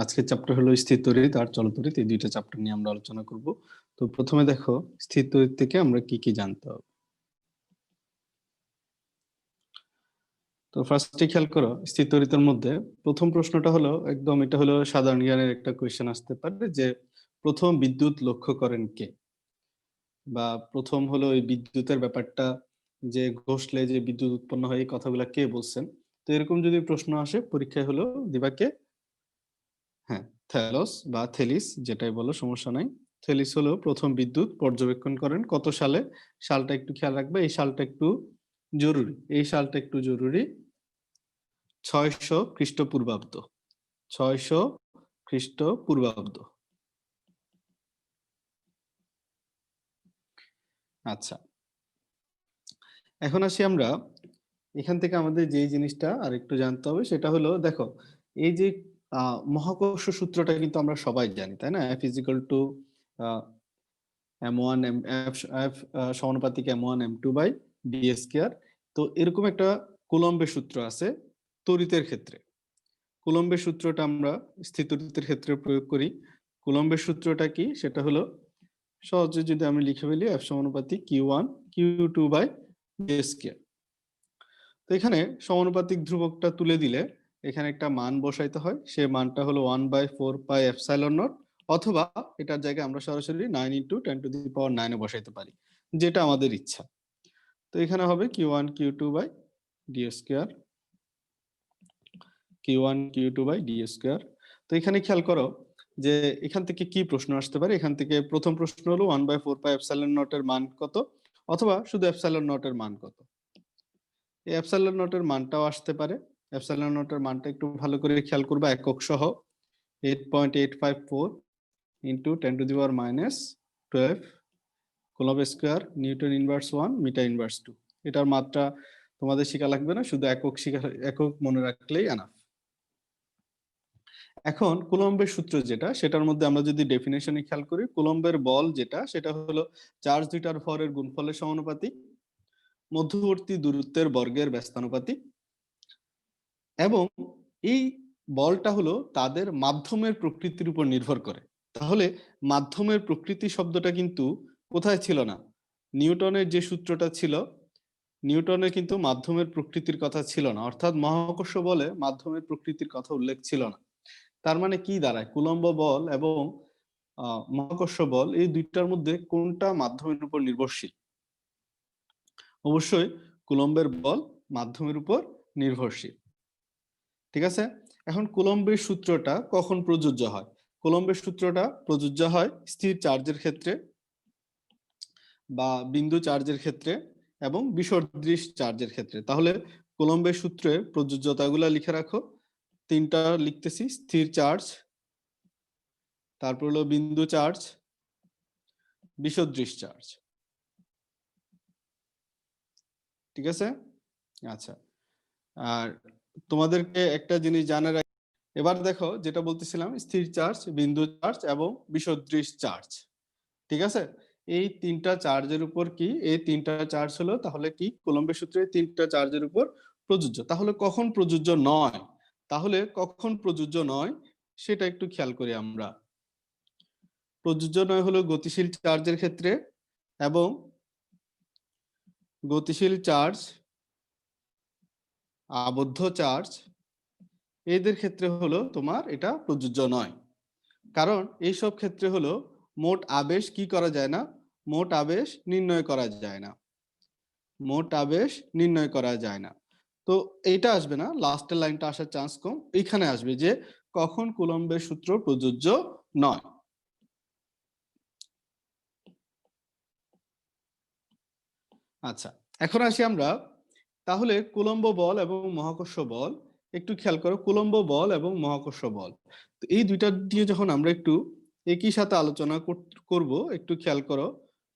আজকের চ্যাপ্টার হলো স্থির তড়িৎ আর চল তড়িৎ, এই দুইটা চ্যাপ্টার নিয়ে আমরা আলোচনা করব। তো প্রথমে দেখো স্থির তড়িৎ থেকে আমরা কি কি জানতে হবে। তো ফার্স্টে খেয়াল করো, স্থির তড়িতের মধ্যে প্রথম প্রশ্নটা হলো একদম, এটা হলো সাধারণ জ্ঞানের একটা কোয়েশ্চেন আসতে পারে যে প্রথম বিদ্যুৎ লক্ষ্য করেন কে, বা প্রথম হলো এই বিদ্যুতের ব্যাপারটা যে ঘষলে যে বিদ্যুৎ উৎপন্ন হয়, এই কথাগুলা কে বলছেন। তো এরকম যদি প্রশ্ন আসে পরীক্ষায় হলো দিবা কে? হ্যাঁ, থ্যালোস বা থেলিস, যেটাই বলো সমস্যা নাই। থেলিস হলো প্রথম বিদ্যুৎ পর্যবেক্ষণ করেন কত সালে, সালটা একটু খেয়াল রাখবে, এই সালটা একটু জরুরি, এই সালটা একটু জরুরি। 600 খ্রিস্টপূর্বাব্দ, 600 খ্রিস্টপূর্বাব্দ। আচ্ছা, এখন আসি আমরা এখান থেকে আমাদের যে জিনিসটা আর একটু জানতে হবে সেটা হলো, দেখো এই যে মহাকর্ষ সূত্রটা কিন্তু আমরা সবাই জানি, তাই না? F is equal to m1 f সমানুপাতিক m1 m2 by d square. তো এরকম একটা কুলম্বের সূত্র আছে তড়িতের ক্ষেত্রে। কুলম্বের সূত্রটা আমরা স্থির তড়িতের ক্ষেত্রে প্রয়োগ করি। কুলম্বের সূত্রটা কি, সেটা হলো সহজে যদি আমি লিখে ফেলি f সমানুপাতিক q1 q2 by d square. তো এখানে সমানুপাতিক ধ্রুবকটা তুলে দিলে এখানে একটা মান বসাইতে হয়, সে মানটা হলো 1/4 পাই এপসাইলন নট, অথবা এটার জায়গায় আমরা সরাসরি 9 × 10⁹ বসাইতে পারি, যেটা আমাদের ইচ্ছা। তো এখানে হবে q1 q2 by d square, q1 q2 by d square. তো এখানে খেয়াল করো যে এখান থেকে কি প্রশ্ন আসতে পারে। এখান থেকে প্রথম প্রশ্ন হলো 1/4 পাই এপসাইলন নট এর মান কত, অথবা শুধু এপসাইলন নট এর মান কত। এই এপসাইলন নট এর মানটাও আসতে পারে। এপসাইলন নট এর মানটা একটু ভালো করে খেয়াল করবা, একক সহ 8.854 into 10⁻⁻12 coulomb square newton inverse 1 metre inverse 2। এটার মাত্রা তোমাদের শেখা লাগবে না, শুধু একক মনে রাখলেই এনাফ। এখন কুলম্বের সূত্র যেটা, সেটার মধ্যে আমরা যদি ডেফিনেশনে খেয়াল করি, কুলম্বের বল যেটা, সেটা হলো চার্জ দুইটার ভরের গুণফলের সমানুপাতিক, মধ্যবর্তী দূরত্বের বর্গের ব্যস্তানুপাতিক, এবং এই বলটা হলো তাদের মাধ্যমের প্রকৃতির উপর নির্ভর করে। তাহলে মাধ্যমের প্রকৃতি শব্দটা কিন্তু কোথায় ছিল না, নিউটনের যে সূত্রটা ছিল, নিউটনের কিন্তু মাধ্যমের প্রকৃতির কথা ছিল না, অর্থাৎ মহাকর্ষ বলে মাধ্যমের প্রকৃতির কথা উল্লেখ ছিল না। তার মানে কি দাঁড়ায়, কুলম্ব বল এবং মহাকর্ষ বল, এই দুইটার মধ্যে কোনটা মাধ্যমের উপর নির্ভরশীল? অবশ্যই কুলম্বের বল মাধ্যমের উপর নির্ভরশীল। ঠিক আছে, এখন কুলম্বের সূত্রটা কখন প্রযোজ্য হয়? কুলম্বের সূত্রটা প্রযোজ্য হয় স্থির চার্জের ক্ষেত্রে, বা বিন্দু চার্জের ক্ষেত্রে, এবং বিসদৃশ চার্জের ক্ষেত্রে। তাহলে কুলম্বের সূত্রের প্রযোজ্যতাগুলো লিখে রাখো, তিনটা লিখতেছি: স্থির চার্জ, তারপর হলো বিন্দু চার্জ, বিসদৃশ চার্জ। ঠিক আছে, আচ্ছা। আর তোমাদেরকে একটা জিনিস জানার, এবার দেখো যেটা বলতেছিলাম, স্থির চার্জ, বিন্দু চার্জ এবং বিসদৃশ চার্জ। ঠিক আছে, এই তিনটা চার্জের উপর কি, এই তিনটা চার্জ হলো তাহলে কি কুলম্বের সূত্রে তিনটা চার্জের উপর প্রযোজ্য। তাহলে কখন প্রযোজ্য নয়, তাহলে কখন প্রযোজ্য নয় সেটা একটু খেয়াল করি আমরা। প্রযোজ্য নয় হলো গতিশীল চার্জের ক্ষেত্রে, এবং গতিশীল চার্জ, আবদ্ধ চার্জ, এদের ক্ষেত্রে হলো তোমার এটা প্রযোজ্য নয়। কারণ এইসব ক্ষেত্রে হলো মোট আবেশ কি করা যায় না, মোট আবেশ নির্ণয় করা যায় না, মোট আবেশ নির্ণয় করা যায় না। তো এইটা আসবে না, লাস্টের লাইনটা আসার চান্স কম। এইখানে আসবে যে কখন কুলম্বের সূত্র প্রযোজ্য নয়। আচ্ছা, এখন আসি আমরা তাহলে কুলম্ব বল এবং মহাকর্ষ বল। একটু খেয়াল করো, কুলম্ব বল এবং মহাকর্ষ বল, তো এই দুইটা দিয়ে যখন আমরা একটু একই সাথে আলোচনা করব, একটু খেয়াল করো,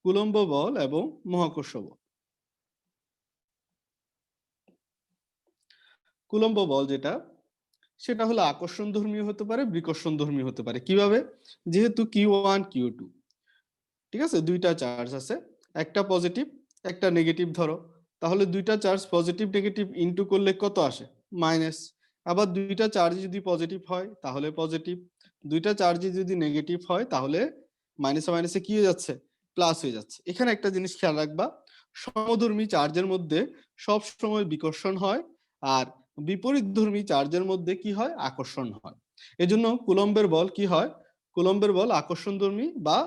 কুলম্ব বল এবং মহাকর্ষ বল। কুলম্ব বল যেটা, সেটা হলো আকর্ষণ ধর্মীয় হতে পারে, বিকর্ষণ ধর্মীয় হতে পারে। কিভাবে? যেহেতু Q1 Q2, ঠিক আছে, দুইটা চার্জ আছে, একটা পজিটিভ একটা নেগেটিভ ধরো, তাহলে দুইটা চার্জ পজিটিভ নেগেটিভ ইনটু করলে কত আসে? মাইনাস। আবার দুইটা চার্জ যদি পজিটিভ হয় তাহলে পজিটিভ, দুইটা চার্জ যদি নেগেটিভ হয় তাহলে মাইনাসে মাইনাসে কি হয়ে যাচ্ছে, প্লাস হয়ে যাচ্ছে। এখানে একটা জিনিস খেয়াল রাখবা, সমধর্মী চার্জের মধ্যে সব সময় বিকর্ষণ হয়, আর বিপরীতধর্মী চার্জের মধ্যে কি হয়, আকর্ষণ হয়। এজন্য কুলম্বের বল কি হয়, কুলম্বের বল আকর্ষণধর্মী বা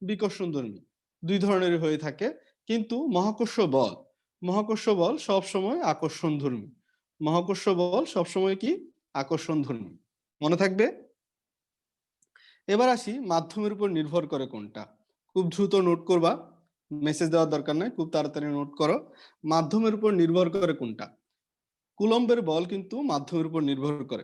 বিকর্ষণধর্মী দুই ধরনের হয়ে থাকে। কিন্তু মহাকর্ষ বল সব সময় আকর্ষণধর্মী, মহাকর্ষ বল সবসময় কি, আকর্ষণধর্মী, মনে থাকবে। এবার আসি মাধ্যমের উপর নির্ভর করে কোনটা, খুব দ্রুত নোট করবা, মেসেজ দেওয়ার দরকার নাই, খুব তাড়াতাড়ি নোট করো। মাধ্যমের উপর নির্ভর করে কোনটা, কুলম্বের বল কিন্তু মাধ্যমের উপর নির্ভর করে।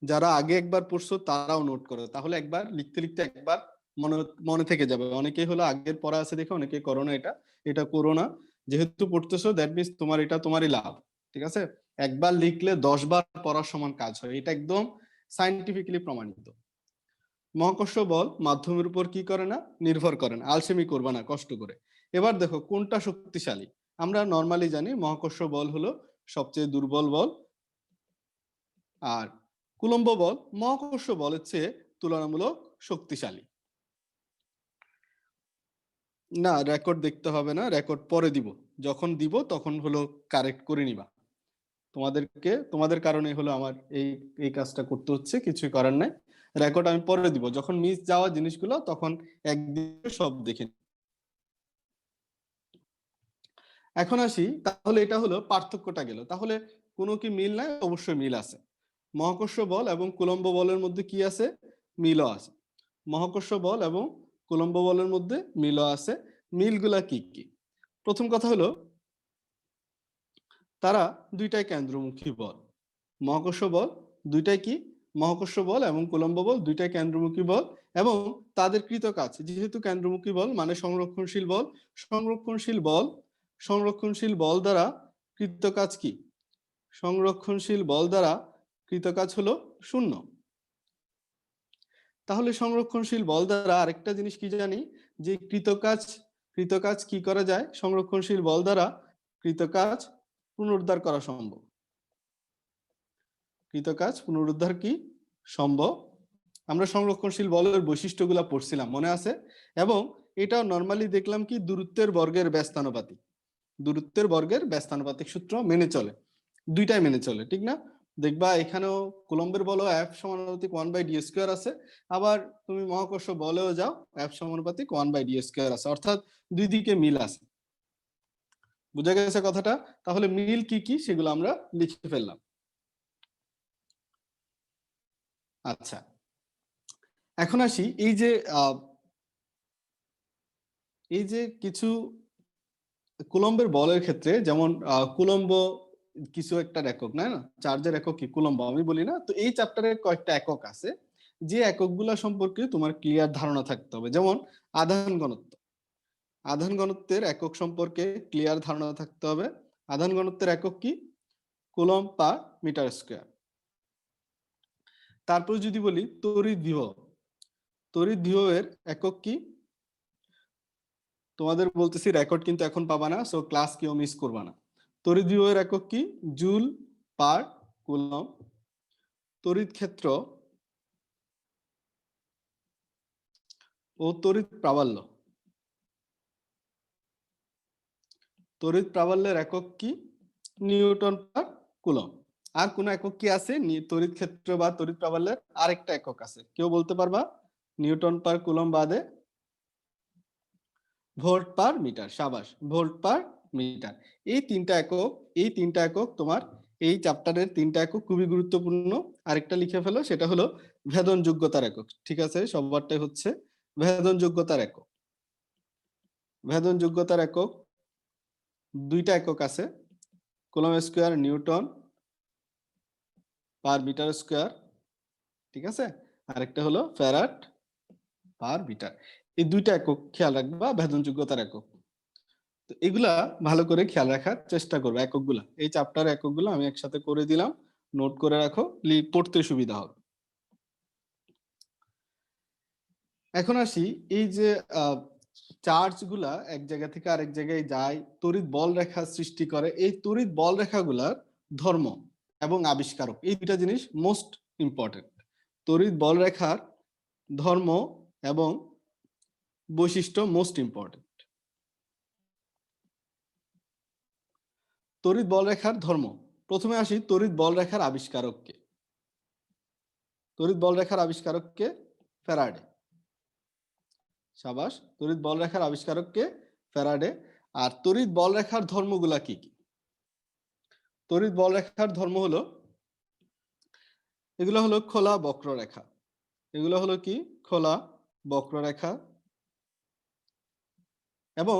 যারা আগে একবার পড়ছো তারাও নোট করো, তাহলে একবার লিখতে লিখতে একবার মনে মনে থেকে যাবে। অনেকেই হলো আগের পড়া আছে দেখে অনেকে করো না, এটা এটা করো না। যেহেতু পড়তেছো দ্যাট মিনস তোমার এটা তোমারই লাভ, ঠিক আছে। একবার লিখলে 10 বার পড়ার সমান কাজ হয়, এটা একদম সায়েন্টিফিক্যালি প্রমাণিত। মহাকর্ষ বল মাধ্যমের উপর কি করে না, নির্ভর করে না। আলসেমি করবা না কষ্ট করে। এবার দেখো কোনটা শক্তিশালী। আমরা নর্মালি জানি মহাকর্ষ বল হলো সবচেয়ে দুর্বল বল, আর কুলম্ব বল মহাকর্ষ বলের চেয়ে তুলনামূলক শক্তিশালী। না, রেকর্ড দেখতে হবে না, রেকর্ড পরে দিব, যখন দিব তখন হলো কারেক্ট করে নিবা। তোমাদের কারণে হলো আমার এই এই কাজটা করতে হচ্ছে, কিছুই করার নাই। রেকর্ড আমি পরে দিব, যখন মিস যাওয়া জিনিসগুলো তখন একদিন সব দেখে। এখন আসি, তাহলে এটা হলো পার্থক্যটা গেল, তাহলে কোনো কি মিল নাই, অবশ্যই মিল আছে। মহাকর্ষ বল এবং কুলম্ব বলের মধ্যে কি আছে, মিলও আছে। মহাকর্ষ বল এবং কুলম্ব বলের মধ্যে মিলও আছে। মিলগুলা কি কি? প্রথম কথা হলো তারা দুইটাই কেন্দ্রমুখী বল। মহাকর্ষ বল দুইটাই কি, মহাকর্ষ বল এবং কুলম্ব বল দুইটাই কেন্দ্রমুখী বল, এবং তাদের কৃত কাজ যেহেতু কেন্দ্রমুখী বল মানে সংরক্ষণশীল বল, সংরক্ষণশীল বল দ্বারা কৃত কাজ কি, সংরক্ষণশীল বল দ্বারা কৃত কাজ হলো শূন্য। তাহলে সংরক্ষণশীল বল দ্বারা আরেকটা জিনিস কি জানি, যে কৃতকাজ কি করা যায়, সংরক্ষণশীল বল দ্বারা কৃতকাজ পুনরুদ্ধার করা সম্ভব। কৃতকাজ পুনরুদ্ধার কি সম্ভব। আমরা সংরক্ষণশীল বলের বৈশিষ্ট্যগুলো পড়ছিলাম, মনে আছে। এবং এটাও নরমালি দেখলাম কি দূরত্বের বর্গের ব্যস্তানুপাতিক, দূরত্বের বর্গের ব্যস্তানুপাতিক সূত্র মেনে চলে, দুইটাই মেনে চলে, ঠিক না। দেখবা এখানেও কুলম্বের বলও F সমানুপাতিক 1/d² আছে, আবার তুমি মহাকর্ষ বলেও যাও F সমানুপাতিক 1/d² আছে, অর্থাৎ দুই দিকে মিল আছে। বুঝা গেছে কথাটা। তাহলে মিল কি কি সেগুলো আমরা লিখে ফেললাম। আচ্ছা, এখন আসি এই যে কিছু কুলম্বের বলের ক্ষেত্রে, যেমন কুলম্ব কিছু একটা একক না, চার্জের একক কি কুলম্ব আমি বলি না, তো এই চ্যাপ্টারে কয়েকটা একক আছে যে এককগুলা সম্পর্কে তোমার ক্লিয়ার ধারণা থাকতে হবে। যেমন আধান ঘনত্ব, আধান ঘনত্বের একক সম্পর্কে ক্লিয়ার ধারণা থাকতে হবে। আধান ঘনত্বের একক কি, কুলম্ব পার মিটার স্কয়ার। তারপর যদি বলি তড়িৎ বিভব, তড়িৎ বিভবের একক কি, তোমাদের বলতেছি রেকর্ড কিন্তু এখন পাবা না, সো ক্লাস কেউ মিস করবা না। তড়িৎ বিভবের একক কি, জুল পার কুলম্ব। তড়িৎ ক্ষেত্র ও তড়িৎ প্রাবল্য, তড়িৎ প্রাবল্যের একক কি, নিউটন পার কুলম্ব। আর কোন একক কি আছে তড়িৎ ক্ষেত্র বা তড়িৎ প্রাবল্যের আরেকটা একক আছে, কেউ বলতে পারবা? নিউটন পার কুলম্ব বাদে ভোল্ট পার মিটার, সাবাস, ভোল্ট পার মিটার। এই তিনটা একক তোমার এই চ্যাপ্টারের তিনটা একক খুবই গুরুত্বপূর্ণ। আরেকটা লিখে ফেলো, সেটা হলো ভেদন যোগ্যতার একক, ঠিক আছে, সবারটাই হচ্ছে ভেদন যোগ্যতার একক। ভেদন যোগ্যতার একক দুইটা একক আছে, coulomb square newton per metre square, ঠিক আছে, আরেকটা হলো ফ্যারাড পার মিটার। এই দুইটা একক খেয়াল রাখবা, ভেদন যোগ্যতার একক। তো এগুলা ভালো করে খেয়াল রাখার চেষ্টা করবে, এককগুলা এই চ্যাপ্টার এককগুলো আমি একসাথে করে দিলাম, নোট করে রাখো, পড়তে সুবিধা হবে। এখন আসি এই যে চার্জ গুলা এক জায়গা থেকে আরেক জায়গায় যায়, তড়িৎ বল রেখা সৃষ্টি করে, এই তড়িৎ বল রেখাগুলার ধর্ম এবং আবিষ্কারক, এই দুইটা জিনিস মোস্ট ইম্পর্টেন্ট। তড়িৎ বলরেখার ধর্ম এবং বৈশিষ্ট্য মোস্ট ইম্পর্টেন্ট। তড়িৎ বলরেখার ধর্ম, প্রথমে আসি তড়িৎ বলরেখার আবিষ্কারককে। তড়িৎ বলরেখার আবিষ্কারককে ফ্যারাডে। সাবাস, তড়িৎ বলরেখার আবিষ্কারককে ফ্যারাডে। আর তড়িৎ বলরেখার ধর্মগুলা কি কি? তড়িৎ বলরেখার ধর্ম হলো, এগুলো হলো খোলা বক্ররেখা। এগুলো হলো কি? খোলা বক্ররেখা। এবং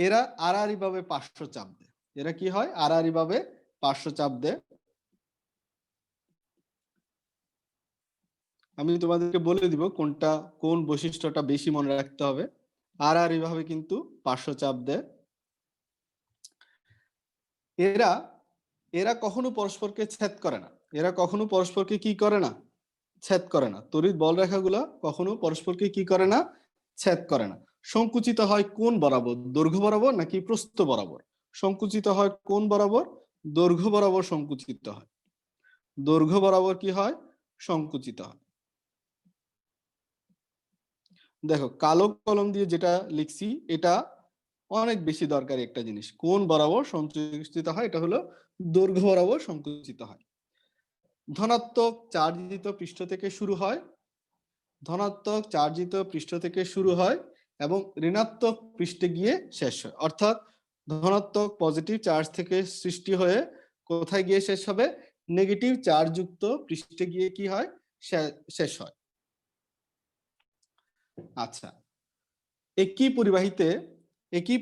এরা আড়াআড়ি ভাবে পার্শ্ব চাপ দেয়। এরা কি হয়? আড়াআড়ি ভাবে পার্শ্ব চাপ দেয়। আমি তোমাদেরকে বলে দিব কোনটা, কোন বৈশিষ্ট্যটা বেশি মনে রাখতে হবে। আড়াআড়ি ভাবে কিন্তু পার্শ্ব চাপ দেয়। এরা এরা কখনো পরস্পরকে ছেদ করে না। এরা কখনো পরস্পরকে কি করে না? ছেদ করে না। তড়িৎ বলরেখাগুলো কখনো পরস্পরকে কি করে না? ছেদ করে না। সংকুচিত হয় কোন বরাবর? দৈর্ঘ্য বরাবর নাকি প্রস্থ বরাবর? সংকুচিত হয় কোন বরাবর? দৈর্ঘ্য বরাবর সংকুচিত হয়। দৈর্ঘ্য বরাবর কি হয়? সংকুচিত হয়। দেখো, কালো কলম দিয়ে যেটা লিখছি এটা অনেক বেশি দরকারি একটা জিনিস। কোন বরাবর সংকুচিত হয়? এটা হলো দৈর্ঘ্য বরাবর সংকুচিত হয়। ধনাত্মক চার্জিত পৃষ্ঠ থেকে শুরু হয়, ধনাত্মক চার্জিত পৃষ্ঠ থেকে শুরু হয় এবং ঋণাত্মক পৃষ্ঠে গিয়ে শেষ হয়। অর্থাৎ ধনাত্মক পজিটিভ চার্জ থেকে সৃষ্টি হয়ে কোথায় গিয়ে শেষ হবে? নেগেটিভ চার্জ যুক্ত পৃষ্ঠে গিয়ে কি হয়? শেষ হয়। আচ্ছা, একই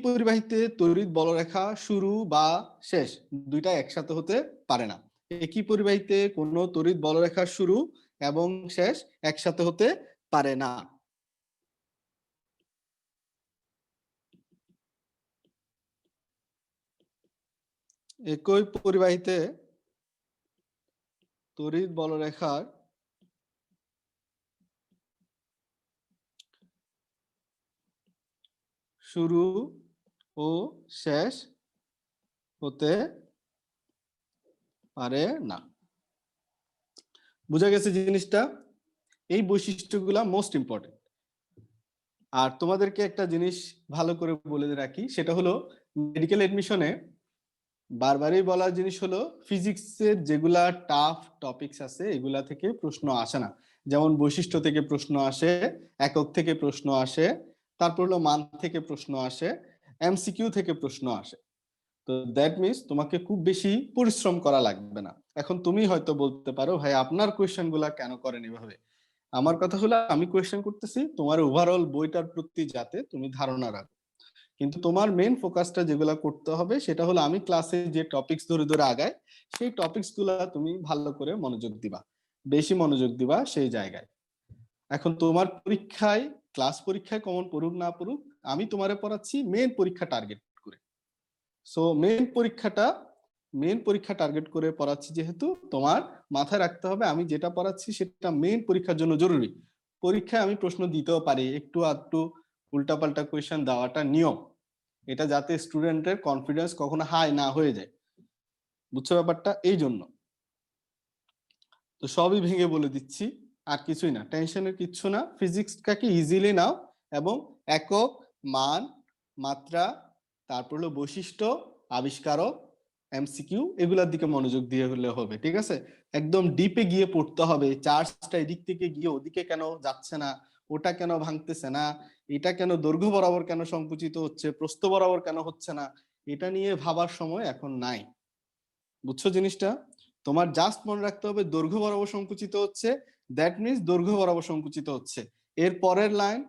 পরিবাহিতে তড়িৎ বলরেখা শুরু বা শেষ দুইটা একসাথে হতে পারে না। একই পরিবাহিতে কোনো তড়িৎ বলরেখা শুরু এবং শেষ একসাথে হতে পারে না। একই পরিবাহিতে তড়িৎ বলরেখার শুরু ও শেষ হতে পারে না। বুঝা গেছে জিনিসটা? এই বৈশিষ্ট্যগুলা মোস্ট ইম্পর্টেন্ট। আর তোমাদেরকে একটা জিনিস ভালো করে বলে রাখি, সেটা হলো মেডিকেল এডমিশনে বারবারই বলার জিনিস হলো ফিজিক্সের যেগুলা টাফ টপিকস আছে এগুলা থেকে প্রশ্ন আসে না। যেমন বৈশিষ্ট্য থেকে প্রশ্ন আসে, একক থেকে প্রশ্ন আসে, তারপর হলো মান থেকে প্রশ্ন আসে, এমসিকিউ থেকে প্রশ্ন আসে। তো দ্যাট মিনস তোমাকে খুব বেশি পরিশ্রম করা লাগবে না। এখন তুমি হয়তো বলতে পারো, ভাই আপনার কোয়েশ্চেন গুলা কেন করেন এভাবে? আমার কথা হলো, আমি কোয়েশ্চেন করতেছি তোমার ওভারঅল বইটার প্রতি যাতে তুমি ধারণা রাখো। কিন্তু তোমার মেইন ফোকাসটা যেগুলা করতে হবে সেটা হলো আমি ক্লাসে যে টপিকস ধরে ধরে আগাই সেই টপিকস গুলা তুমি ভালো করে মনোযোগ দিবা, বেশি মনোযোগ দিবা সেই জায়গায়। এখন তোমার পরীক্ষায়, ক্লাস পরীক্ষায় কমন পড়ুক না পড়ুক, আমি তোমারে পড়াচ্ছি মেইন পরীক্ষা টার্গেট করে। সো মেইন পরীক্ষা টার্গেট করে পড়াচ্ছি, যেহেতু তোমার মাথায় রাখতে হবে আমি যেটা পড়াচ্ছি সেটা মেইন পরীক্ষার জন্য জরুরি। পরীক্ষায় আমি প্রশ্ন দিতেও পারি, একটু আধটু উল্টাপাল্টা কোয়েশ্চেন দেওয়াটা নিয়ম, এটা যাতে স্টুডেন্টের কনফিডেন্স কখনো হাই না হয়ে যায়। বুঝছো ব্যাপারটা? এই জন্য তো সবই ভেঙে বলে দিচ্ছি, আর কিছুই না, টেনশনের কিচ্ছু না। ফিজিক্সটাকে ইজিলি নাও এবং একক, মান, মাত্রা, তারপর হলো বৈশিষ্ট্য, আবিষ্কারক, এমসিকিউ এগুলোর দিকে মনোযোগ দিয়ে হলে হবে। ঠিক আছে? একদম ডিপে গিয়ে পড়তে হবে। চার্জটা এদিক থেকে গিয়ে ওদিকে কেন যাচ্ছে না, ওটা কেন ভাঙতেছে না, এটা কেন দৈর্ঘ্য বরাবর কেন সংকুচিত হচ্ছে, প্রস্থ বরাবর কেন হচ্ছে না, এটা নিয়ে ভাবার সময় এখন নাই। বুঝছো জিনিসটা? তোমার জাস্ট মনে রাখতে হবে দৈর্ঘ্য বরাবর সংকুচিত হচ্ছে, দ্যাট মিনস দৈর্ঘ্য বরাবর সংকুচিত হচ্ছে। এর পরের লাইন,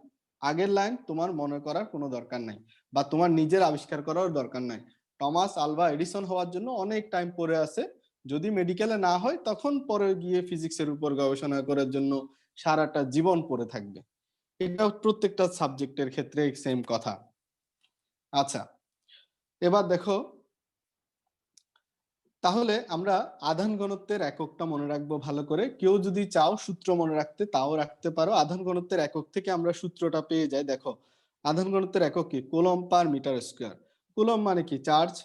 আগের লাইন তোমার মনে করার কোনো দরকার নাই, বা তোমার নিজের আবিষ্কার করার দরকার নাই। টমাস আলভা এডিসন হওয়ার জন্য অনেক টাইম পড়ে আছে। যদি মেডিকেলে না হয় তখন পরে গিয়ে ফিজিক্সের উপর গবেষণা করার জন্য সারাটা জীবন পড়ে থাকবে। এটা প্রত্যেকটা সাবজেক্টের ক্ষেত্রে সেম কথা। আচ্ছা, এবার দেখো, তাহলে আমরা আধান ঘনত্বের এককটা মনে রাখবো ভালো করে। কেউ যদি চাও সূত্র মনে রাখতে তাও রাখতে পারো। আধান ঘনত্বের একক থেকে আমরা সূত্রটা পেয়ে যাই। দেখো, আধান ঘনত্বের একক কি? Coulomb per metre square. Coulomb মানে কি? চার্জ।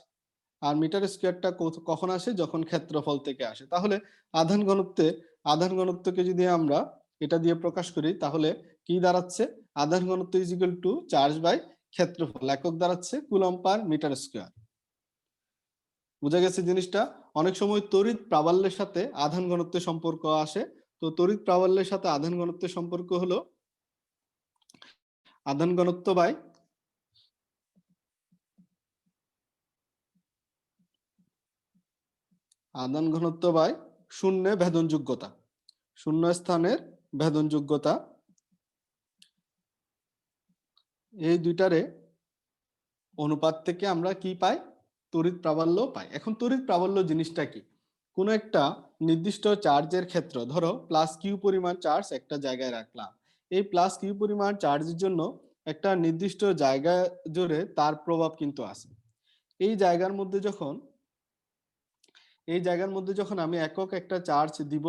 আর মিটার স্কোয়ারটা কখন আসে, যখন ক্ষেত্রফল থেকে আসে। তাহলে আধান ঘনত্বকে যদি আমরা এটা দিয়ে প্রকাশ করি তাহলে কি দাঁড়াচ্ছে, আধান ঘনত্ব is equal to charge by ক্ষেত্রফল, একক দাঁড়াচ্ছে কুলম্ব পার মিটার স্কোয়ার। বুঝা গেছে জিনিসটা? অনেক সময় তড়িৎ প্রাবল্যের সাথে আধান ঘনত্বের সম্পর্ক আসে। তো তড়িৎ প্রাবল্যের সাথে আধান ঘনত্বের সম্পর্ক হলো আধান ঘনত্ব বাই শূন্য ভেদনযোগ্যতা, শূন্য স্থানের ভেদনযোগ্যতা, এই দুইটারে অনুপাত থেকে আমরা কি পাই, তড়িৎ প্রাবল্য পাই। এখন তড়িৎ প্রাবল্য জিনিসটা কি, কোনো একটা নির্দিষ্ট চার্জের ক্ষেত্র, ধরো প্লাস কিউ পরিমাণ চার্জ একটা জায়গায় রাখলাম, এই প্লাস কিউ পরিমাণ চার্জের জন্য একটা নির্দিষ্ট জায়গা জুড়ে তার প্রভাব কিন্তু আছে। এই জায়গার মধ্যে যখন আমি একক একটা চার্জ দিব,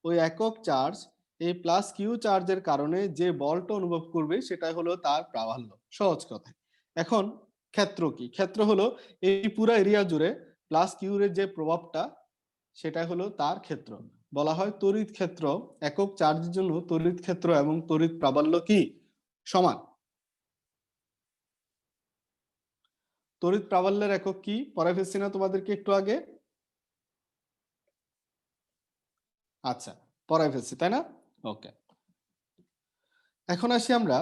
ওই একক চার্জ এই প্লাস কিউ চার্জের কারণে যে বলটা অনুভব করবে সেটাই হলো তার প্রাবল্য, সহজ কথায়। এখন ক্ষেত্র কি, ক্ষেত্র হলো এই পুরো এরিয়া জুড়ে প্লাস কিউ এর যে প্রভাবটা সেটাই হলো তার ক্ষেত্র। বলা হয় তড়িৎ ক্ষেত্র, একক চার্জের জন্য তড়িৎ ক্ষেত্র এবং তড়িৎ প্রাবল্য কি সমান। তড়িৎ প্রাবল্যের একক কি পড়াই ফেলছি না তোমাদেরকে একটু আগে? আচ্ছা, পড়াই ফেলছি তাই না? ওকে, এখন আসি আমরা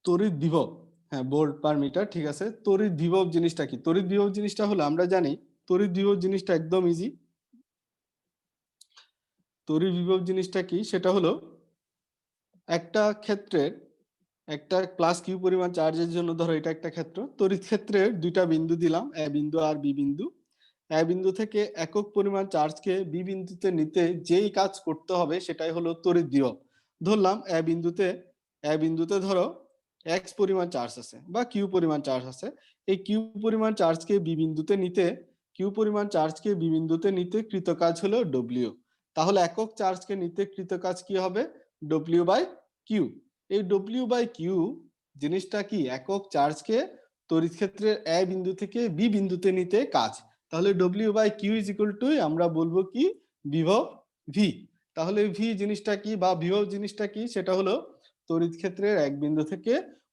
তড়িৎ বিভব। হ্যাঁ, ভোল্ট পার মিটার, ঠিক আছে। তড়িৎ বিভব জিনিসটা কি, তড়িৎ বিভব জিনিসটা হলো আমরা জানি তড়িৎ বিভব জিনিসটা একদম ইজি। তড়িৎ বিভব জিনিসটা কি, সেটা হলো একটা ক্ষেত্রের একটা প্লাস কিউ পরিমাণ চার্জের জন্য, ধরো এটা একটা ক্ষেত্র, তড়িৎ ক্ষেত্রের দুইটা বিন্দু দিলাম, এ বিন্দু আর বি বিন্দু। এ বিন্দু থেকে একক পরিমাণ চার্জকে বি বিন্দুতে নিতে যেই কাজ করতে হবে সেটাই হলো তড়িৎ বিভব। ধরলাম এ বিন্দুতে ধরো এক্স পরিমাণ চার্জ আছে বা কিউ পরিমাণ চার্জ আছে, এই কিউ পরিমাণ চার্জকে বি বিন্দুতে নিতে কৃত কাজ হলো ডব্লিউ। তাহলে একক চার্জকে নিতে কৃত কাজ কি হবে, ডব্লিউ বাই কিউ। এই ডব্লিউ বাই কিউ জিনিসটা কি, একক চার্জকে তড়িৎ ক্ষেত্রের এ বিন্দু থেকে বি বিন্দুতে নিতে কাজ। তাহলে W by Q is equal to আমরা বলবো কি, বিভব ভি। তাহলে ভি জিনিসটা কি বা বিভব জিনিসটা কি, সেটা হলো তড়িৎ ক্ষেত্রের এক বিন্দু থেকে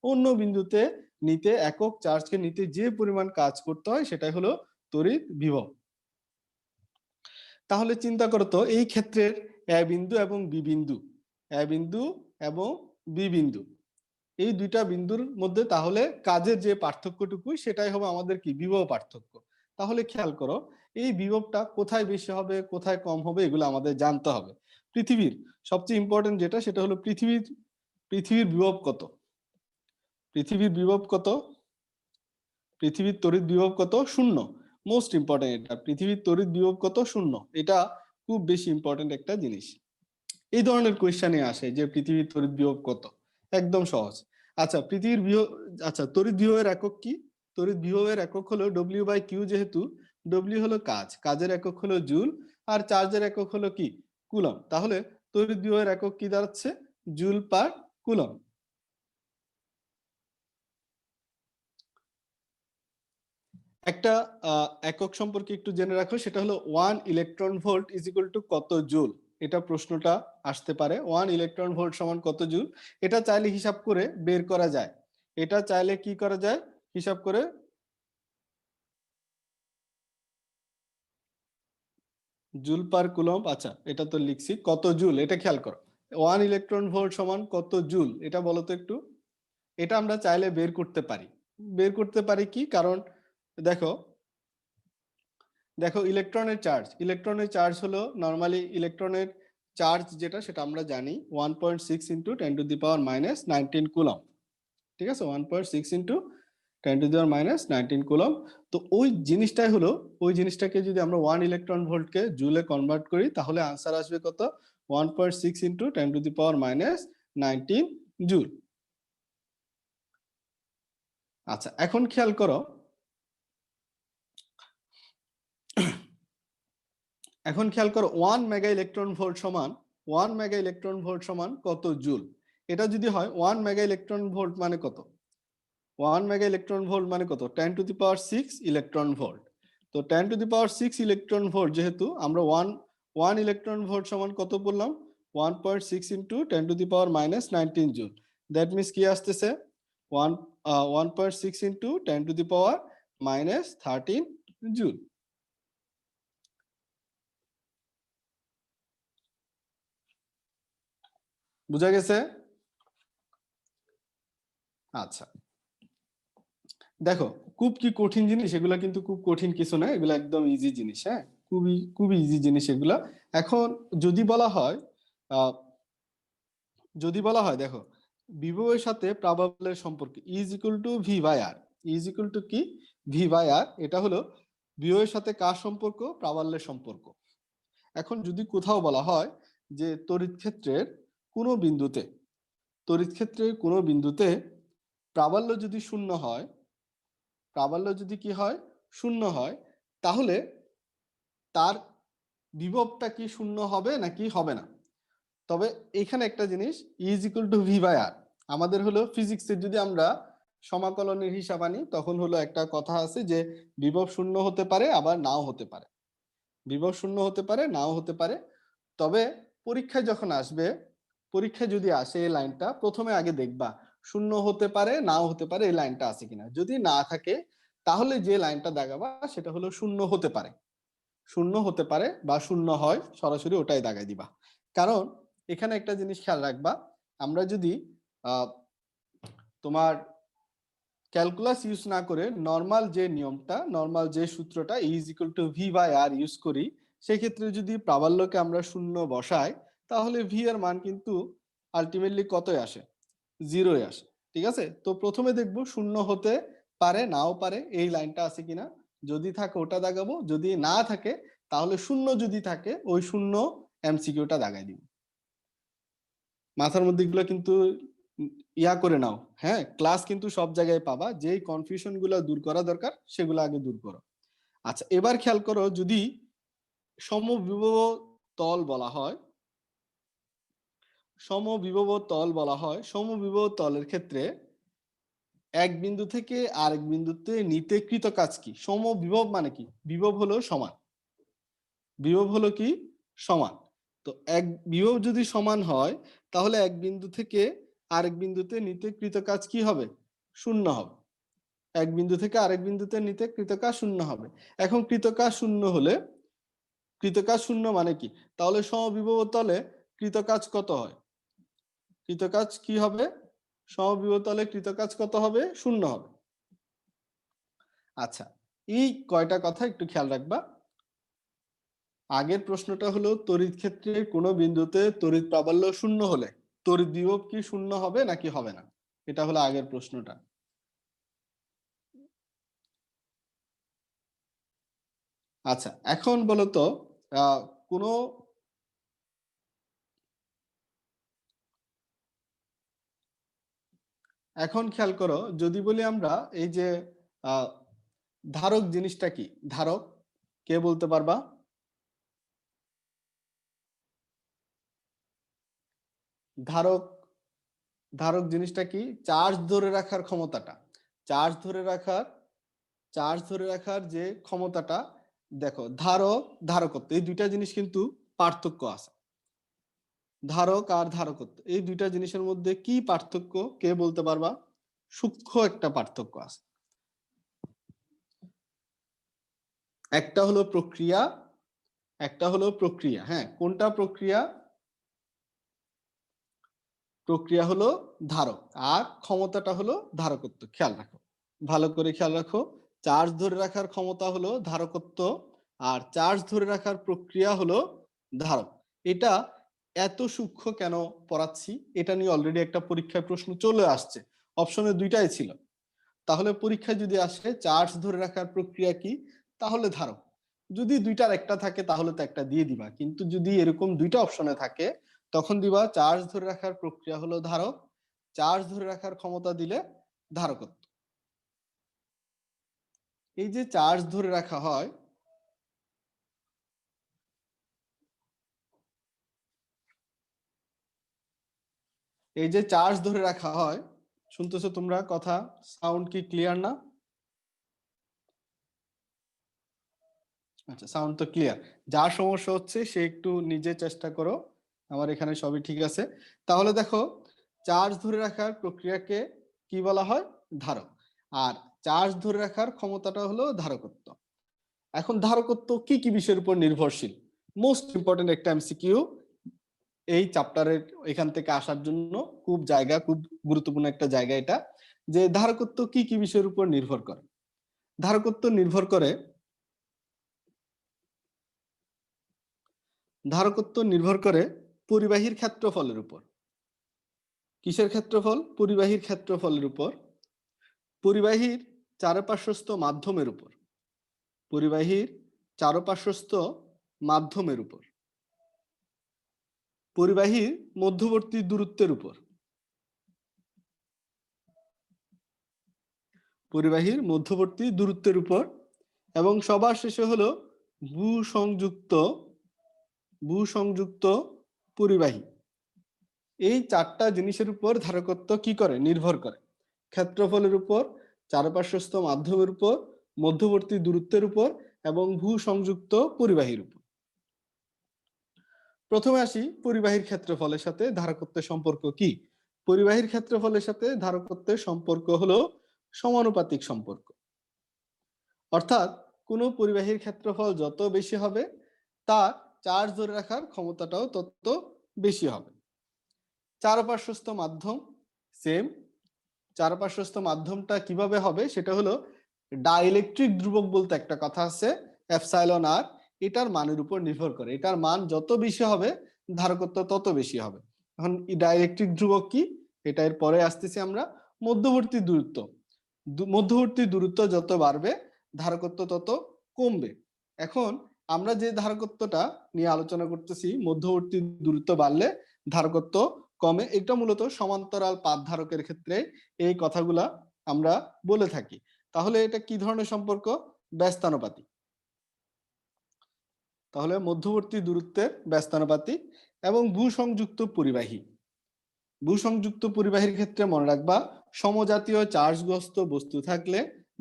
অন্য বিন্দুতে নিতে একক চার্জকে নিতে যে পরিমাণ কাজ করতে হয় সেটাই হলো তড়িৎ বিভব। তাহলে চিন্তা করো তো, এই ক্ষেত্রের এ বিন্দু এবং বি বিন্দু, এ বিন্দু এবং বি বিন্দু, এই দুইটা বিন্দুর মধ্যে তাহলে কাজের যে পার্থক্যটুকু সেটাই হবে আমাদের কি, বিভব পার্থক্য। তাহলে খেয়াল করো এই বিভবটা কোথায় বেশি হবে কোথায় কম হবে এগুলো আমাদের জানতে হবে। পৃথিবীর সবচেয়ে ইম্পর্টেন্ট যেটা, সেটা হলো পৃথিবীর বিভব কত, পৃথিবীর বিভব কত, পৃথিবীর তড়িৎ বিভব কত, শূন্য। মোস্ট ইম্পর্টেন্ট এটা, পৃথিবীর তড়িৎ বিভব কত, শূন্য। এটা খুব বেশি ইম্পর্টেন্ট একটা জিনিস। এই ধরনের কোয়েশ্চেনে আসে যে পৃথিবীর তড়িৎ বিভব কত, একদম সহজ। আচ্ছা, তড়িৎ বিভবের একক কি, তড়িৎ বিভবের একক হলো ডব্লিউ বাই কিউ। যেহেতু ডব্লিউ হলো কাজের একক হলো জুল, আর চার্জের একক হলো কি, কুলম। তাহলে তড়িৎ বিভবের একক কি দাঁড়াচ্ছে, জুল পার কুলম। একটা একক সম্পর্কে একটু জেনে রাখো, সেটা হলো 1 electron volt is equal two কত জুল। এটা প্রশ্নটা আসতে পারে, 1 ইলেকট্রন ভোল্ট সমান কত জুল। এটা চাইলে হিসাব করে বের করা যায়, এটা চাইলে কি করা যায়, হিসাব করে জুল পার কুলম্ব। আচ্ছা, এটা তো লিখছি কত জুল, এটা খেয়াল করো 1 ইলেকট্রন ভোল্ট সমান কত জুল, এটা বলো তো একটু। এটা আমরা চাইলে বের করতে পারি কি, কারণ দেখো ইলেকট্রনের চার্জ হলো নরমালি ইলেকট্রনের চার্জ যেটা সেটা আমরা জানি 1.6 into 10 to the power minus 19 coulomb. ঠিক আছে, 1.6 into 10 to the power minus 19 coulomb. তো ওই জিনিসটাকে যদি আমরা 1 ইলেকট্রন ভোল্টকে জুলে কনভার্ট করি তাহলে আনসার আসবে কত, 1.6 into 10 to the power minus 19 joule. আচ্ছা, এখন খেয়াল করো, এখন খেয়াল করো 1 মেগা ইলেকট্রন ভোল্ট সমান কত জুল। এটা যদি হয় 1 মেগা ইলেকট্রন ভোল্ট মানে কত, 1 মেগা ইলেকট্রন ভোল্ট মানে কত? 10⁶ ইলেকট্রন ভোল্ট। তো 10⁶ ইলেকট্রন ভোল্ট যেহেতু আমরা 1 ইলেকট্রন ভোল্ট সমান কত বললাম? 1.6 ইন্টু 10⁻⁻19 জুল। দ্যাট মিনস কি আসতেছে? 1.6 ইন্টু 10⁻⁻13 জুল। বুঝা গেছে? আচ্ছা, দেখো খুব কি কঠিন জিনিস এগুলা? কিন্তু খুব কঠিন কিছু না, এগুলা একদম ইজি জিনিস। হ্যাঁ, খুবই ইজি জিনিস এগুলা। এখন যদি বলা হয় দেখো বিভবের সাথে প্রাবল্যের সম্পর্ক is equal to V by R. Is equal to কি? V by R. এটা হলো বিভবের সাথে কার সম্পর্ক? প্রাবল্যের সম্পর্ক। এখন যদি কোথাও বলা হয় যে তড়িৎ ক্ষেত্রের কোনো বিন্দুতে প্রাবল্য যদি শূন্য হয়, প্রাবল্য যদি কি হয়? শূন্য হয়, তাহলে তার বিভবটা কি শূন্য হবে নাকি হবে না? তবে এখানে একটা জিনিস, is equal to V by R, আমাদের হলো ফিজিক্সের যদি আমরা সমাকলনের হিসাব আনি তখন হলো একটা কথা আছে যে বিভব শূন্য হতে পারে আবার নাও হতে পারে। বিভব শূন্য হতে পারে, নাও হতে পারে। তবে পরীক্ষায় যখন আসবে, পরীক্ষায় যদি আসে এই লাইনটা প্রথমে আগে দেখবা শূন্য হতে পারে নাও হতে পারে এই লাইনটা আছে কিনা। যদি না থাকে তাহলে যে লাইনটা দাগাবা সেটা হলো শূন্য হতে পারে। শূন্য হতে পারে বা শূন্য হয়, সরাসরি ওটাই দাগাই দিবা। কারণ এখানে একটা জিনিস খেয়াল রাখবা, আমরা যদি তোমার ক্যালকুলাস ইউজ না করে নর্মাল যে নিয়মটা, নর্মাল যে সূত্রটা is equal to V by R use করি, সেক্ষেত্রে যদি প্রাবল্যকে আমরা শূন্য বসাই তাহলে ভি এর মান কিন্তু আলটিমেটলি কতই আসে? জিরোই আসে। ঠিক আছে, তো প্রথমে দেখবো শূন্য হতে পারে নাও পারে এই লাইনটা আছে কিনা। যদি থাকে ওটা দাগাবো, যদি না থাকে তাহলে শূন্য যদি থাকে ওই শূন্য এমসিকিউটা দাগাই দিব। মাথার মধ্যে এগুলো কিন্তু ইয়া করে নাও। হ্যাঁ, ক্লাস কিন্তু সব জায়গায় পাবা, যেই কনফিউশন গুলো দূর করা দরকার সেগুলো আগে দূর করো। আচ্ছা, এবার খেয়াল করো, যদি সমবিভব তল বলা হয়, সমবিভব তলের ক্ষেত্রে এক বিন্দু থেকে আরেক বিন্দুতে নিতে কৃত কাজ কি? সমবিভব মানে কি? বিভব হলো সমান, বিভব হলো কি? সমান। তো এক বিভব যদি সমান হয় তাহলে এক বিন্দু থেকে আরেক বিন্দুতে নিতে কৃত কাজ কি হবে? শূন্য হবে। এক বিন্দু থেকে আরেক বিন্দুতে নিতে কৃতকাজ শূন্য হবে। এখন কৃতকাজ শূন্য হলে, কৃতকাজ শূন্য মানে কি? তাহলে সমবিভব তলে কৃতকাজ কত হয়? কৃতকাজ কি হবে? সমবিভব তলে কৃতকাজ কত হবে? শূন্য হবে। আচ্ছা, এই কয়টা কথা একটু খেয়াল রাখবা। আগের প্রশ্নটা হলো তড়িৎ ক্ষেত্রের কোনো বিন্দুতে তড়িৎ প্রাবল্য শূন্য হলে তড়িৎ বিভব কি শূন্য হবে নাকি হবে না? এটা হলো আগের প্রশ্নটা। আচ্ছা, এখন বলো তো কোনো, এখন খেয়াল করো, যদি বলি আমরা এই যে আহ ধারক জিনিসটা কি? ধারক কে বলতে পারবা? ধারক, ধারক জিনিসটা কি? চার্জ ধরে রাখার ক্ষমতাটা, চার্জ ধরে রাখার, চার্জ ধরে রাখার যে ক্ষমতাটা। দেখো ধারক ধারকত্ব এই দুইটা জিনিস কিন্তু পার্থক্য আছে। ধারক আর ধারকত্ব এই দুইটা জিনিসের মধ্যে কি পার্থক্য কে বলতে পারবা? সূক্ষ্ম একটা পার্থক্য আছে। একটা হলো প্রক্রিয়া, একটা হলো প্রক্রিয়া। হ্যাঁ, কোনটা প্রক্রিয়া? প্রক্রিয়া হলো ধারক আর ক্ষমতাটা হলো ধারকত্ব। খেয়াল রাখো, ভালো করে খেয়াল রাখো। চার্জ ধরে রাখার ক্ষমতা হলো ধারকত্ব আর চার্জ ধরে রাখার প্রক্রিয়া হলো ধারক। এটা এত সূক্ষ্ম কেন পড়াচ্ছি এটা নিয়ে অলরেডি একটা পরীক্ষায় প্রশ্ন চলে আসছে, অপশনে দুইটাই ছিল। তাহলে পরীক্ষায় যদি আসে চার্জ ধরে রাখার প্রক্রিয়া কি, তাহলে ধারক। যদি দুইটার একটা থাকে তাহলে তো একটা দিয়ে দিবা, কিন্তু যদি এরকম দুইটা অপশনে থাকে তখন দিবা চার্জ ধরে রাখার প্রক্রিয়া হলো ধারক, চার্জ ধরে রাখার ক্ষমতা দিলে ধারকত্ব। এই যে চার্জ ধরে রাখা হয়, এই যে চার্জ ধরে রাখা হয় শুনতেছো তোমরা কথা? সাউন্ড কি ক্লিয়ার না? আচ্ছা, সাউন্ড তো ক্লিয়ার। যা সমস্যা হচ্ছে সে একটু নিজে চেষ্টা করো। আমার এখানে সবই ঠিক আছে। তাহলে দেখো, চার্জ ধরে রাখার প্রক্রিয়াকে কি বলা হয়? ধারক। আর চার্জ ধরে রাখার ক্ষমতাটা হলো ধারকত্ব। এখন ধারকত্ব কি কি বিষয়ের উপর নির্ভরশীল? মোস্ট ইম্পর্টেন্ট একটা এমসিকিউ এই চ্যাপ্টারের এখান থেকে আসার জন্য, খুব গুরুত্বপূর্ণ একটা জায়গা এটা, যে ধারকত্ব কি কি বিষয়ের উপর নির্ভর করে। ধারকত্ব নির্ভর করে পরিবাহীর ক্ষেত্রফলের উপর। কিসের ক্ষেত্রফল? পরিবাহীর ক্ষেত্রফলের উপর। পরিবাহীর চারপার্শ্বস্থ মাধ্যমের উপর। পরিবাহীর চারপার্শ্বস্থ মাধ্যমের উপর। পরিবাহীর মধ্যবর্তী দূরত্বের উপর। পরিবাহীর মধ্যবর্তী দূরত্বের উপর। এবং সবার শেষে হলো ভূসংযুক্ত পরিবাহী। এই চারটা জিনিসের উপর ধারকত্ব কি করে? নির্ভর করে। ক্ষেত্রফলের উপর, চারপার্শ্বস্থ মাধ্যমের উপর, মধ্যবর্তী দূরত্বের উপর এবং ভূসংযুক্ত পরিবাহীর উপর। প্রথমে আসি পরিবাহীর ক্ষেত্রফলের সাথে ধারকত্বের সম্পর্ক কি। পরিবাহীর ক্ষেত্রফলের সাথে ধারকত্বের সম্পর্ক হলো সমানুপাতিক সম্পর্ক। অর্থাৎ কোনো পরিবাহীর ক্ষেত্রফল যত বেশি হবে, তার চার্জ ধরে রাখার ক্ষমতাটাও তত বেশি হবে। চারপার্শ্বস্থ মাধ্যম সেম। চারপার্শ্বস্থ মাধ্যমটা কিভাবে হবে? সেটা হলো ডাইইলেকট্রিক ধ্রুবক বলতে একটা কথা আছে, এপসাইলন আর। এটার মানের উপর নির্ভর করে। এটার মান যত বেশি হবে, ধারকত্ব তত বেশি হবে। এখন ডাইইলেকট্রিক ধ্রুবক কি, এটা এর পরে আসতেছি আমরা। মধ্যবর্তী দূরত্ব যত বাড়বে, ধারকত্ব তত কমবে। এখন আমরা যে ধারকত্বটা নিয়ে আলোচনা করতেছি, মধ্যবর্তী দূরত্ব বাড়লে ধারকত্ব কমে। এটা মূলত সমান্তরাল পাত ধারকের ক্ষেত্রে এই কথাগুলা আমরা বলে থাকি। তাহলে এটা কি ধরনের সম্পর্ক? ব্যস্তানুপাতিক। তাহলে মধ্যবর্তী দূরত্বের ব্যস্তানুপাতিক। এবং ভূসংযুক্ত পরিবাহীর ক্ষেত্রে মনে রাখবা, সমজাতীয় চার্জগ্রস্ত বস্তু থাকলে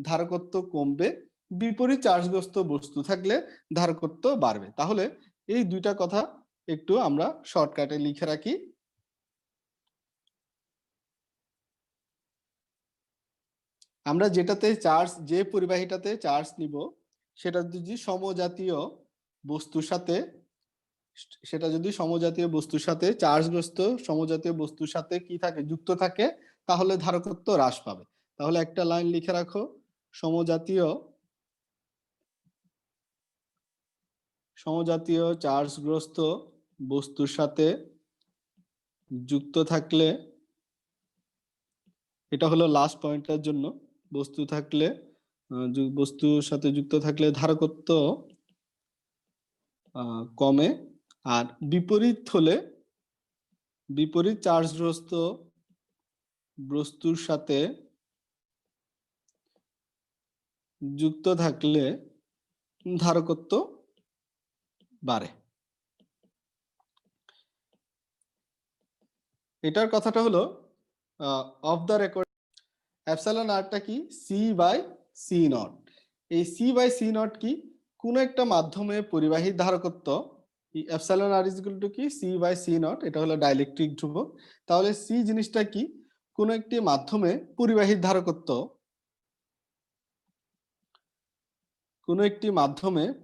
ধারকত্ব কমবে, বিপরীত চার্জগ্রস্ত বস্তু থাকলে ধারকত্ব বাড়বে। তাহলে এই দুইটা কথা একটু আমরা শর্টকাটে লিখে রাখি। আমরা যে পরিবাহীটাতে চার্জ নিব, সেটা যদি সমজাতীয় বস্তুর সাথে চার্জগ্রস্ত সমজাতীয় বস্তুর সাথে কি থাকে? যুক্ত থাকে, তাহলে ধারকত্ব হ্রাস পাবে। তাহলে একটা লাইন লিখে রাখো, সমজাতীয় চার্জগ্রস্ত বস্তুর সাথে যুক্ত থাকলে, এটা হলো লাস্ট পয়েন্টের জন্য, বস্তুর সাথে যুক্ত থাকলে ধারকত্ব কমে। আর বিপরীত চার্জগ্রস্ত বস্তুর সাথে যুক্ত থাকলে ধারকত্ব বাড়ে। এটার কথাটা হলো অফ দ্য রেকর্ড। এপসাইলন আরটা কি? C/C0। এই C/C0 কি? কোন একটা মাধ্যমে পরিবাহীর ধারকত্ব, epsilon R is equal to কি? C/C0। এটা হলো ডাইইলেকট্রিক ধ্রুবক। তাহলে সি জিনিসটা কি? কোন একটি মাধ্যমে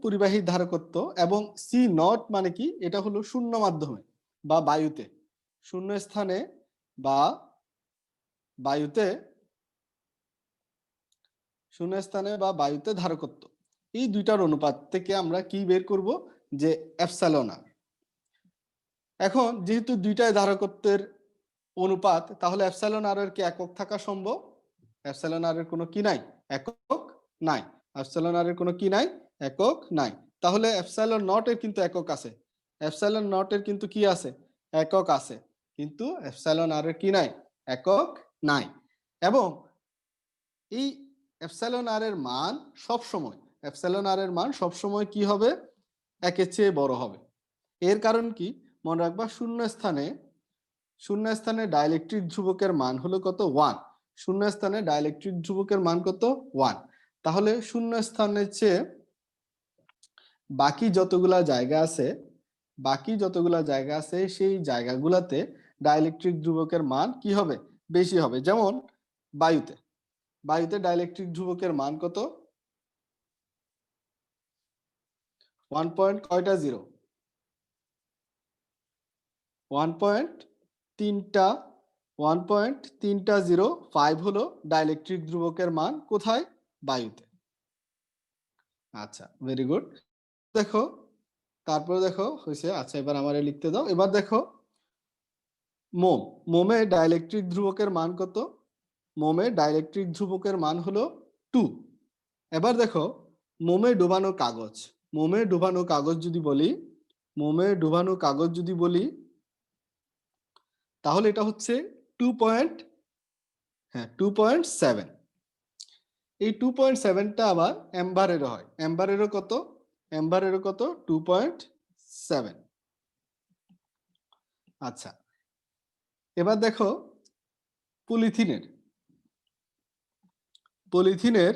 পরিবাহীর ধারকত্ব, এবং C0 মানে কি? এটা হলো শূন্য মাধ্যমে বা বায়ুতে, শূন্য স্থানে বা বায়ুতে ধারকত্ব। এই দুইটার অনুপাত থেকে আমরা কি বের করব? যে এপসাইলন আর। এখন যেহেতু দুইটাই ধারকত্বের অনুপাত, তাহলে এপসাইলন আর এর কি একক থাকা সম্ভব? এপসাইলন আর এর কোনো কি নাই? একক নাই। এপসাইলন আর এর কোনো কি নাই? একক নাই। তাহলে এপসাইলন নট এর কিন্তু একক আছে। এপসাইলন নট এর কিন্তু কি আছে? একক আছে। কিন্তু এপসাইলন আর এর কি নাই? একক নাই। এবং এই এপসাইলন আর এর মান সবসময় কি হবে? একের চেয়ে বড় হবে। এর কারণ কি? মনে রাখবা, শূন্য স্থানে ডাইইলেকট্রিক ধ্রুবকের মান হলো কত? 1। শূন্য স্থানে ডাইইলেকট্রিক ধ্রুবকের মান কত 1। তাহলে শূন্য স্থানের চেয়ে বাকি যতগুলা জায়গা আছে সেই জায়গাগুলাতে ডাইইলেকট্রিক ধ্রুবকের মান কি হবে, বেশি হবে। যেমন বায়ুতে ডাইইলেকট্রিক ধ্রুবকের মান কত 1 পয়েন্ট কয়টা জিরো 1.305 হলো ডাইইলেকট্রিক ধ্রুবকের মান কোথায়, বায়ুতে। আচ্ছা, ভেরি গুড। দেখো তারপরে দেখো হয়েছে। আচ্ছা, এবার আমারে লিখতে দাও। এবার দেখো মোমে ডাইইলেকট্রিক ধ্রুবকের মান কত, মোমে ডাইইলেকট্রিক ধ্রুবকের মান হলো 2। এবার দেখো মোমে ডুবানো কাগজ যদি বলি তাহলে এটা হচ্ছে 2.7। এই 2.7টা আবার অ্যাম্বারেরও হয়। অ্যাম্বারেরও কত 2.7। আচ্ছা, এবার দেখো পলিথিনের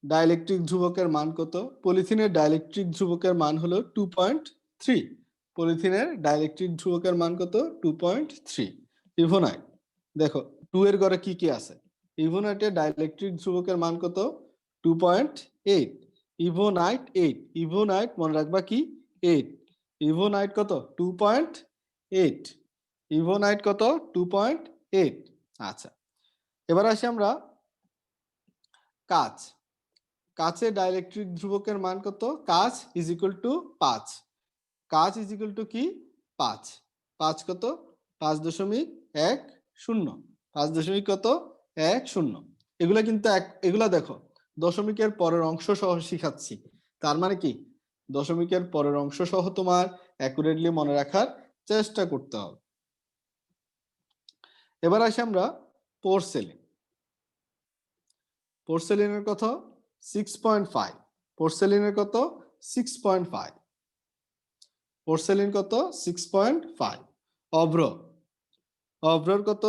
ডাইইলেকট্রিক ধ্রুবকের মান কত, পলিথিনের ডাইইলেকট্রিক ধ্রুবকের মান হলো 2.3। পলিথিনের ডাইইলেকট্রিক ধ্রুবকের মান কত 2.3। ইভোনাইট দেখো 2 এর ঘরে কি কি আছে, ইভোনাইটের ডাইইলেকট্রিক ধ্রুবকের মান কত 2.8। ইভোনাইট মনে রাখবা কি 8। ইভোনাইট কত 2.8। ইভোনাইট কত 2.8। আচ্ছা, এবার আসি আমরা কাচের ডাইইলেকট্রিক ধ্রুবকের মান কত, কাচ ইজ ইকুয়াল টু 5। কাচ ইজ ইকুয়াল টু কি 5। 5 কত 5.10 5.10। এগুলা কিন্তু এগুলা দেখো দশমিকের পরের অংশ সহ শিখাচ্ছি। তার মানে কি দশমিকের পরের অংশ সহ তোমার অ্যাকুরেটলি মনে রাখার চেষ্টা করতে হবে। এবার আসি আমরা পোর্সেলিনের কত 6.5। পোর্সেলিনের কত 6.5। পোর্সেলিন কত 6.5। অভ্রর কত,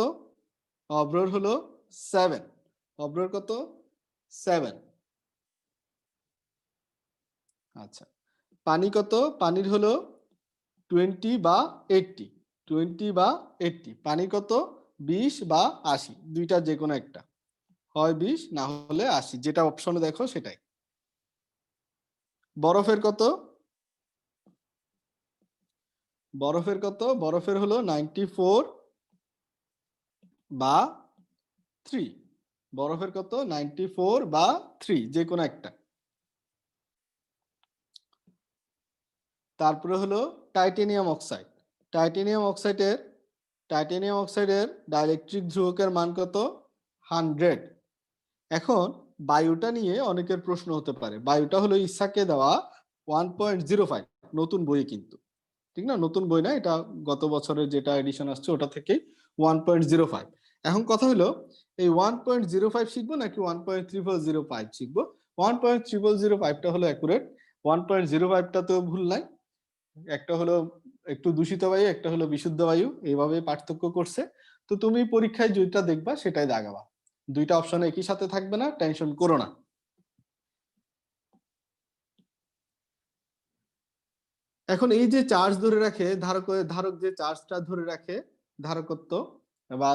অভ্রর হলো 7। অভ্রর কত 7। আচ্ছা, পানি কত, পানির হলো 20 বা 80। 20 বা 80। পানি কত 20 বা 80, দুইটা যে কোনো একটা, হয় 20 না হলে 80, যেটা অপশনে দেখো সেটাই। বরফের কত, বরফের হলো 94 বা 3। বরফের কত 94 বা 3, যে কোনো একটা। তারপরে হলো টাইটেনিয়াম অক্সাইডের ডাইইলেকট্রিক ধ্রুবকের মান কত 100। এখন বায়ুটা নিয়ে অনেকের প্রশ্ন হতে পারে। বায়ুটা হলো ইসাকে দেওয়া 1.05, নতুন বই কিন্তু, ঠিক না, নতুন বই না, এটা গত বছরের যেটা এডিশন আসছে ওটা থেকে 1.05। এখন কথা হলো এই 1.05 শিখবো নাকি 1.3005 শিখবো। 1.3005টা হলো অ্যাকুরেট, 1.05টা তো ভুল নাই। একটা হলো একটু দূষিত বায়ু, একটা হলো বিশুদ্ধ বায়ু, এইভাবে পার্থক্য করছে। তো তুমি পরীক্ষায় যেটা দেখবা সেটাই দাগাবা, দুইটা অপশন একই সাথে থাকবে না, টেনশন করো না। এখন এই যে চার্জ ধরে রাখে ধারক যে চার্জটা ধরে রাখে, ধারকত্ব বা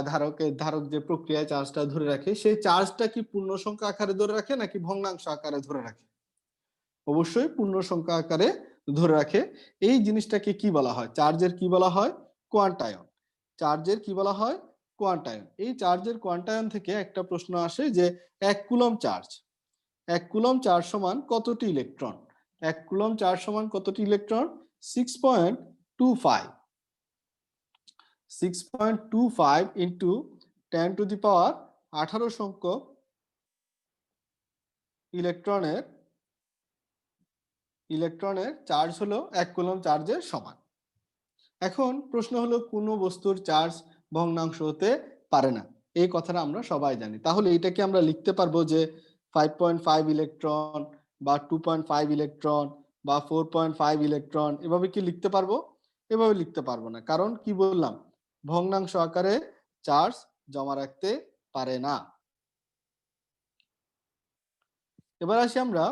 ধারক যে প্রক্রিয়ায় চার্জটা ধরে রাখে, সেই চার্জটা কি পূর্ণ সংখ্যা আকারে ধরে রাখে নাকি ভগ্নাংশ আকারে ধরে রাখে? অবশ্যই পূর্ণ সংখ্যা আকারে ধরে রাখে। এই জিনিসটাকে কি বলা হয়, চার্জের কি বলা হয়, কোয়ান্টায়ন। চার্জের কি বলা হয়, কোয়ান্টায়ন। এই চার্জের কোয়ান্টায়ন থেকে একটা প্রশ্ন আসে যে 1 কুলম্ব চার্জ সমান কতটি ইলেকট্রন। 1 কুলম্ব চার্জ সমান কতটি ইলেকট্রন 6.25। 6.25 ইন্টু 10 টু দি পাওয়ার 18 সংখ্যক ইলেকট্রনের চার্জ হলো 1 কুলম্ব চার্জের সমান। এখন প্রশ্ন হলো কোন বস্তুর চার্জ ভগ্নাংশ হতে পারে না, এই কথাটা আমরা সবাই জানি। তাহলে এটাকে আমরা লিখতে পারবো যে 5.5 ইলেকট্রন বা 2.5 ইলেকট্রন বা 4.5 ইলেকট্রন, এভাবে কি লিখতে পারবো? এভাবে লিখতে পারবো না। কারণ কি বললাম, ভগ্নাংশ আকারে চার্জ জমা রাখতে পারে না। এবার আসি আমরা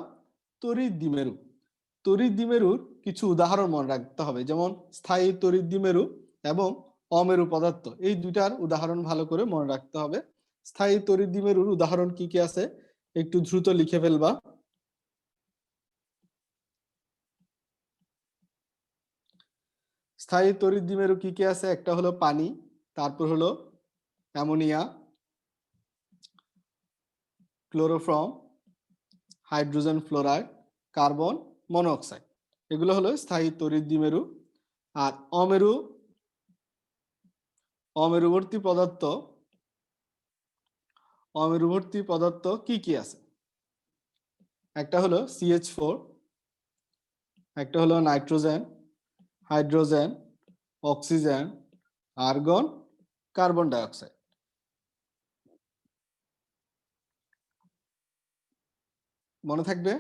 তড়িৎ দ্বিমেরু। তড়িৎ দ্বিমেরুর কিছু উদাহরণ মনে রাখতে হবে, যেমন স্থায়ী তড়িৎ দ্বিমেরু এবং অমেরু পদার্থ, এই দুইটার উদাহরণ ভালো করে মনে রাখতে হবে। স্থায়ী তড়িৎ দ্বিমেরুর উদাহরণ কি কি আছে একটু দ্রুত লিখে ফেলবা। স্থায়ী তড়িৎ দ্বিমেরু কি কি আছে? একটা হলো পানি, তারপর হলো ammonia, chloroform, hydrogen fluoride, carbon monoxide, এগুলো হলো স্থায়ী তড়িৎ দ্বিমেরু। আর অমেরুবর্তী পদার্থ কি কি আছে? একটা হলো CH4, একটা হলো nitrogen, hydrogen, oxygen, argon, carbon dioxide. মনে থাকবে?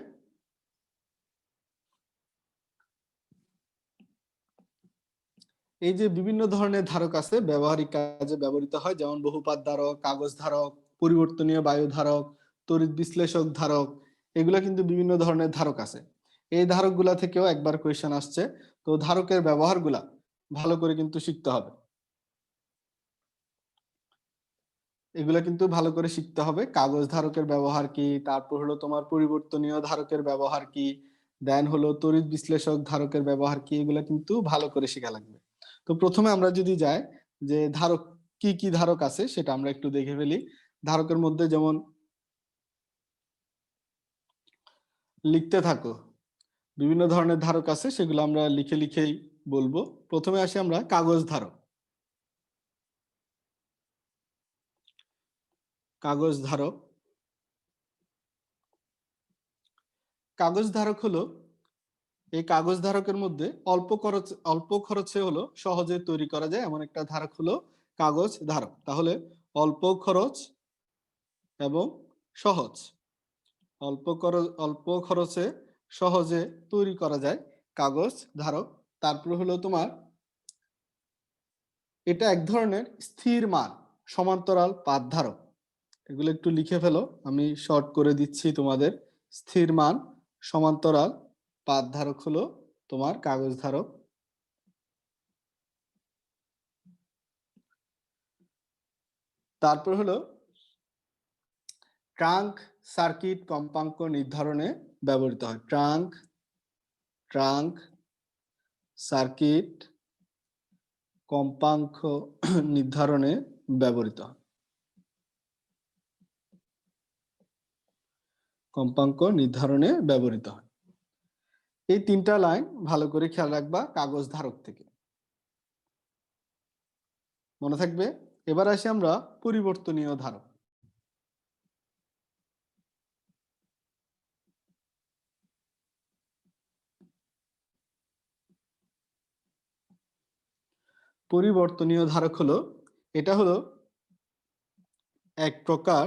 এই যে বিভিন্ন ধরনের ধারক আছে, ব্যবহারিক কাজে ব্যবহৃত হয়, যেমন বহুপাত ধারক, কাগজ ধারক, পরিবর্তনীয় বায়ু ধারক, তড়িৎ বিশ্লেষক ধারক, এগুলা কিন্তু বিভিন্ন ধরনের ধারক আছে। এই ধারকগুলা থেকেও একবার কোয়েশ্চেন আসছে, তো ধারকের ব্যবহারগুলা ভালো করে কিন্তু শিখতে হবে। এগুলা কিন্তু ভালো করে শিখতে হবে। কাগজ ধারকের ব্যবহার কি, তারপর হলো তোমার পরিবর্তনীয় ধারকের ব্যবহার কি, দেন হলো তড়িৎ বিশ্লেষক ধারকের ব্যবহার কি, এগুলা কিন্তু ভালো করে শেখা লাগবে। তো প্রথমে আমরা যদি যাই যে ধারক কি কি ধারক আছে সেটা আমরা একটু দেখে ফেলি। ধারকের মধ্যে যেমন লিখতে থাকো, বিভিন্ন ধরনের ধারক আছে, সেগুলো আমরা লিখে লিখেই বলবো। প্রথমে আসি আমরা কাগজ ধারক। কাগজ ধারক হলো, এই কাগজ ধারকের মধ্যে অল্প খরচে হলো সহজে তৈরি করা যায় এমন একটা ধারক হলো কাগজ ধারক। তাহলে অল্প খরচ এবং সহজ, অল্প খরচে সহজে তৈরি করা যায় কাগজ ধারক। তারপর হলো তোমার এটা এক ধরনের স্থির মান সমান্তরাল পাত ধারক। এগুলো একটু লিখে ফেলো, আমি শর্ট করে দিচ্ছি তোমাদের। স্থির মান সমান্তরাল পাত ধারক হলো তোমার কাগজ ধারক। তারপর হলো ট্রাঙ্ক সার্কিট কম্পাঙ্ক নির্ধারণে ব্যবহৃত হয়। ট্রাঙ্ক সার্কিট কম্পাঙ্ক নির্ধারণে ব্যবহৃত হয়। কম্পাঙ্ক নির্ধারণে ব্যবহৃত হয়। এই তিনটা লাইন ভালো করে খেয়াল রাখবা কাগজ ধারক থেকে, মনে থাকবে। এবার আসি আমরা পরিবর্তনীয় ধারক। পরিবর্তনীয় ধারক হলো, এটা হলো এক প্রকার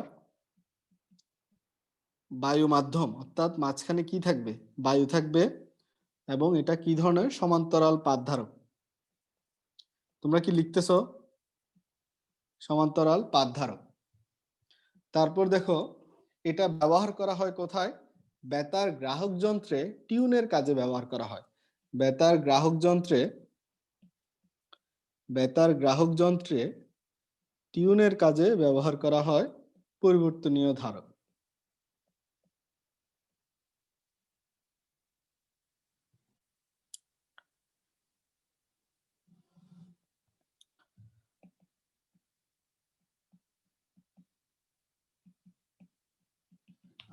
বায়ু মাধ্যম, অর্থাৎ মাঝখানে কি থাকবে? বায়ু থাকবে। এবং এটা কি ধরনের? সমান্তরাল পাত ধারক। তোমরা কি লিখতেছো? সমান্তরাল পাত ধারক। তারপর দেখো এটা ব্যবহার করা হয় কোথায়? বেতার গ্রাহক যন্ত্রে টিউনের কাজে ব্যবহার করা হয়। বেতার গ্রাহক যন্ত্রে টিউনের কাজে ব্যবহার করা হয় পরিবর্তনীয় ধারক।